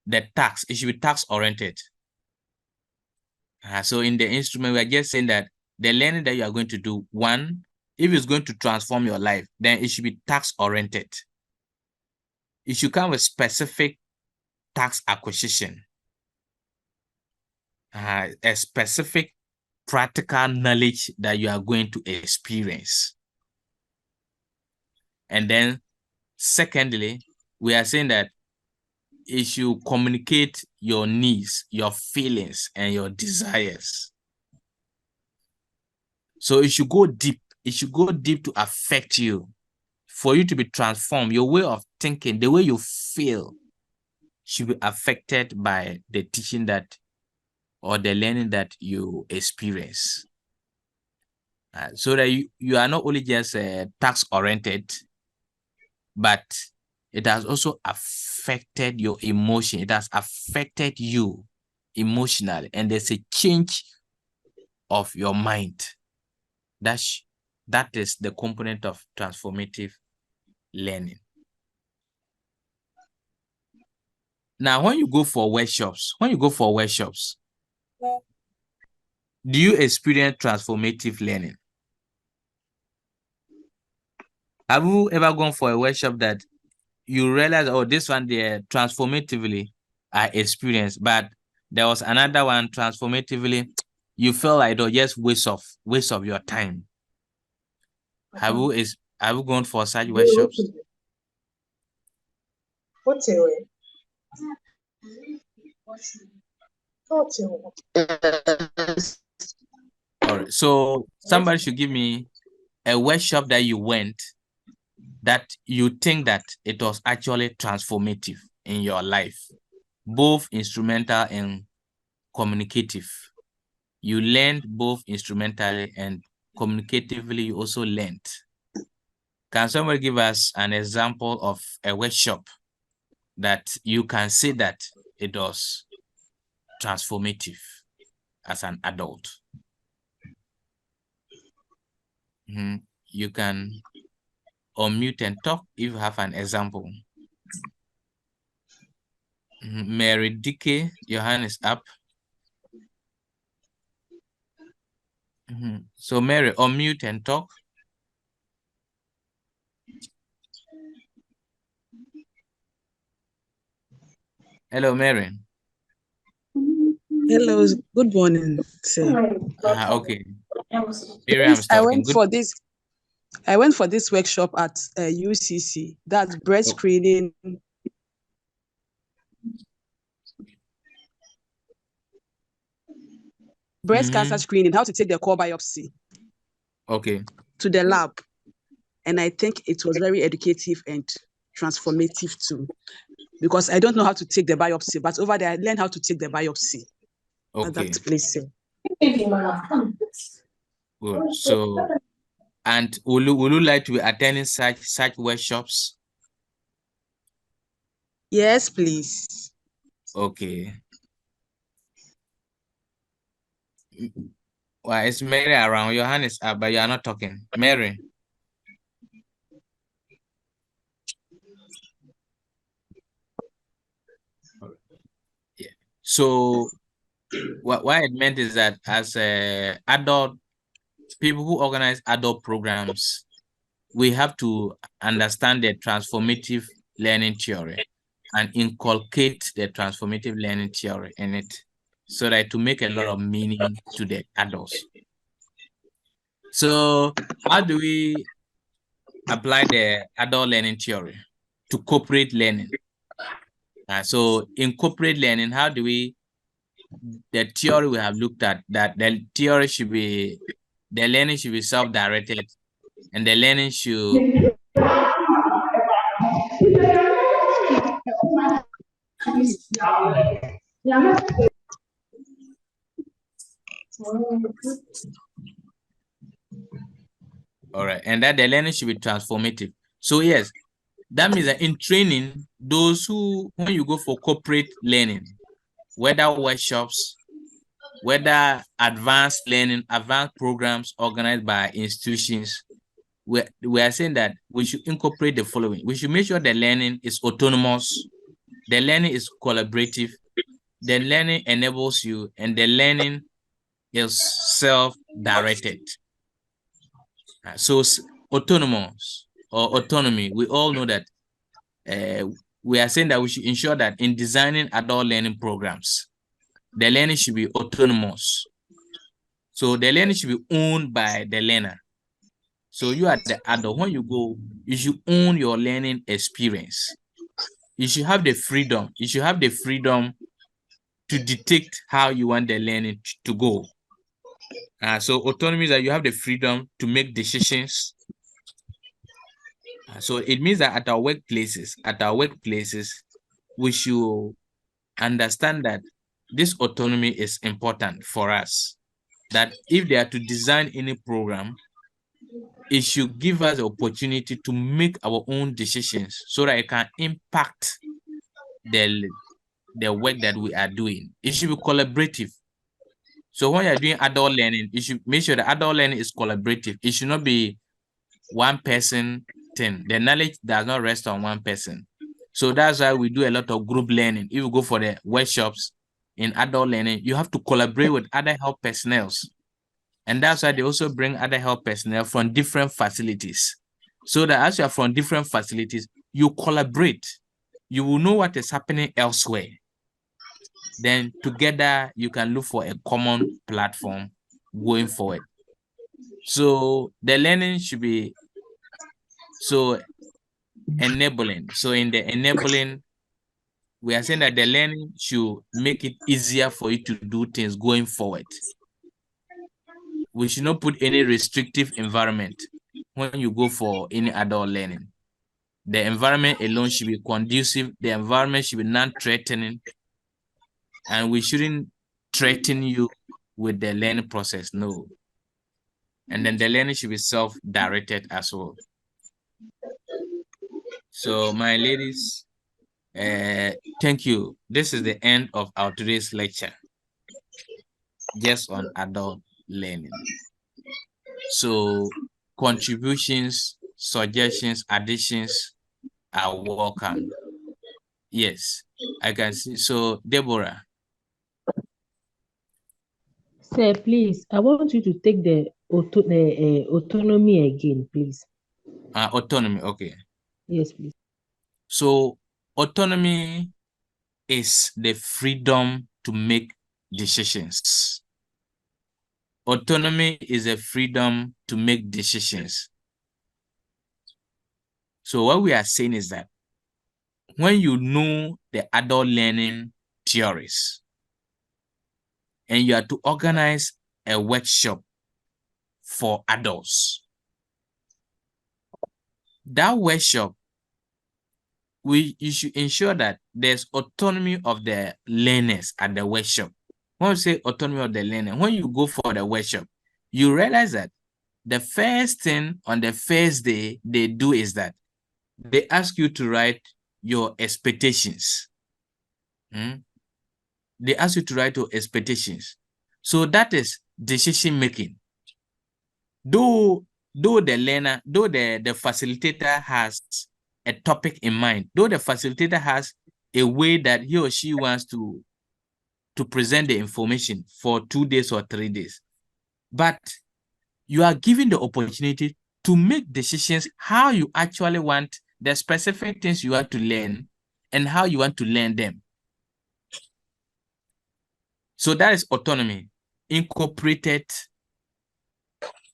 the task. It should be task oriented. So in the instrument, we are just saying that the learning that you are going to do, one, if it's going to transform your life, then it should be task oriented. It should come with specific task acquisition, a specific practical knowledge that you are going to experience. And then secondly, we are saying that it should communicate your needs, your feelings, and your desires. So it should go deep. It should go deep to affect you, for you to be transformed. Your way of thinking, the way you feel, should be affected by the teaching that or the learning that you experience. So that you are not only just task-oriented, but it has also affected your emotion. It has affected you emotionally, and there's a change of your mind. That is the component of transformative learning. Now, when you go for workshops, do you experience transformative learning? Have you ever gone for a workshop that you realize, oh, this one there transformatively I experienced, but there was another one transformatively, you feel like it was just waste of your time? Have you gone for such workshops? All right. So somebody should give me a workshop that you went that you think that it was actually transformative in your life, both instrumental and communicative. You learned both instrumentally and communicatively. You also learned. Can somebody give us an example of a workshop that you can say that it was transformative as an adult? You can unmute and talk if you have an example. Mary Dickey, your hand is up. So Mary, unmute and talk. Hello, Mary. Hello, good morning, sir. Okay. Miriam's I talking. went for this workshop at UCC. That's breast screening. Breast cancer screening, how to take the core biopsy. Okay. To the lab. And I think it was very educative and transformative too. Because I don't know how to take the biopsy, but over there I learned how to take the biopsy. Okay. At that place, sir. Good. So, and would you like to be attending such workshops? Yes, please. Okay. Well, it's Mary around. Your hand is up, but you are not talking. Mary. Yeah. So what it meant is that as adult people who organize adult programs, we have to understand the transformative learning theory and inculcate the transformative learning theory in it so that to make a lot of meaning to the adults. So how do we apply the adult learning theory to corporate learning? So in corporate learning, how do we, the theory we have looked at, that the theory should be, the learning should be self-directed and the learning should all right, and that the learning should be transformative. So yes, that means that in training, those who, when you go for corporate learning, whether workshops, whether advanced learning, advanced programs organized by institutions, we are saying that we should incorporate the following. We should make sure the learning is autonomous, the learning is collaborative, the learning enables you, and the learning is self-directed. So autonomous or autonomy, we all know that we are saying that we should ensure that in designing adult learning programs, the learning should be autonomous. So the learning should be owned by the learner. So you are the adult. When you go, you should own your learning experience. You should have the freedom. You should have the freedom to dictate how you want the learning to go. So autonomy is that you have the freedom to make decisions. So it means that at our workplaces, we should understand that this autonomy is important for us. That if they are to design any program, it should give us the opportunity to make our own decisions so that it can impact the work that we are doing. It should be collaborative. So when you're doing adult learning, you should make sure that adult learning is collaborative. It should not be one person thing. The knowledge does not rest on one person. So that's why we do a lot of group learning. If you go for the workshops in adult learning, you have to collaborate with other health personnel. And that's why they also bring other health personnel from different facilities. So that as you are from different facilities, you collaborate. You will know what is happening elsewhere. Then together, you can look for a common platform going forward. So the learning should be so enabling. So in the enabling, we are saying that the learning should make it easier for you to do things going forward. We should not put any restrictive environment when you go for any adult learning. The environment alone should be conducive. The environment should be non-threatening. And we shouldn't threaten you with the learning process, no. And then the learning should be self-directed as well. So my ladies, thank you. This is the end of our today's lecture, just on adult learning. So contributions, suggestions, additions are welcome. Yes, I can see. So Deborah. Sir, please, I want you to take the autonomy again, please. Autonomy, okay. Yes, please. So autonomy is the freedom to make decisions. Autonomy is a freedom to make decisions. So what we are saying is that when you know the adult learning theories and you are to organize a workshop for adults, that workshop, you should ensure that there's autonomy of the learners at the workshop. When we say autonomy of the learner, when you go for the workshop, you realize that the first thing on the first day they do is that they ask you to write your expectations. They ask you to write your expectations. So that is decision making. Though the facilitator has a topic in mind, though the facilitator has a way that he or she wants to present the information for 2 days or 3 days, but you are given the opportunity to make decisions how you actually want the specific things you want to learn and how you want to learn them. So that is autonomy incorporated,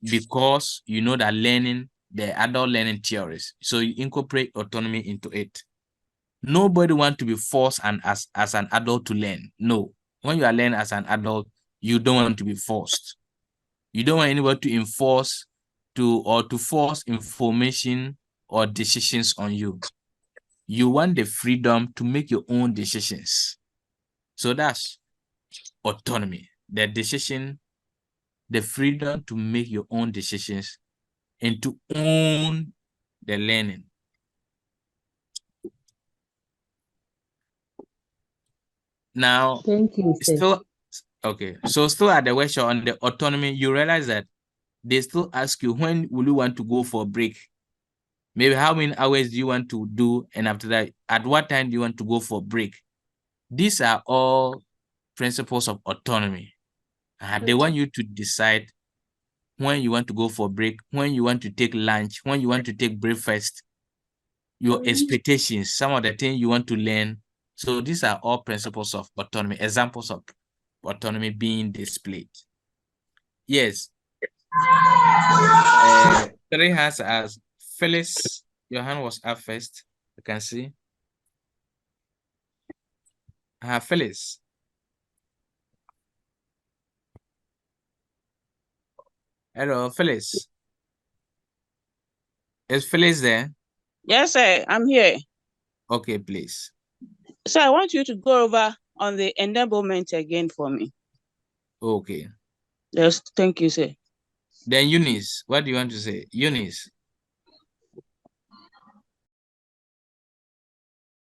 because you know that learning, the adult learning theories. So you incorporate autonomy into it. Nobody wants to be forced as an adult to learn. No. When you are learning as an adult, you don't want to be forced. You don't want anybody to enforce to force information or decisions on you. You want the freedom to make your own decisions. So that's autonomy. The freedom to make your own decisions and to own the learning. Now, thank you, sir. still at the workshop on the autonomy, you realize that they still ask you, when will you want to go for a break? Maybe how many hours do you want to do? And after that, at what time do you want to go for a break? These are all principles of autonomy. They want you to decide when you want to go for a break, when you want to take lunch, when you want to take breakfast, your expectations, some of the things you want to learn. So these are all principles of autonomy, examples of autonomy being displayed. Yes. 3 hands as Phyllis. Your hand was up first. You can see. Phyllis. Hello, Phyllis. Is Phyllis there? Yes, sir. I'm here. Okay, please. So I want you to go over on the enablement again for me. Okay. Yes, thank you, sir. Then Eunice, what do you want to say? Eunice.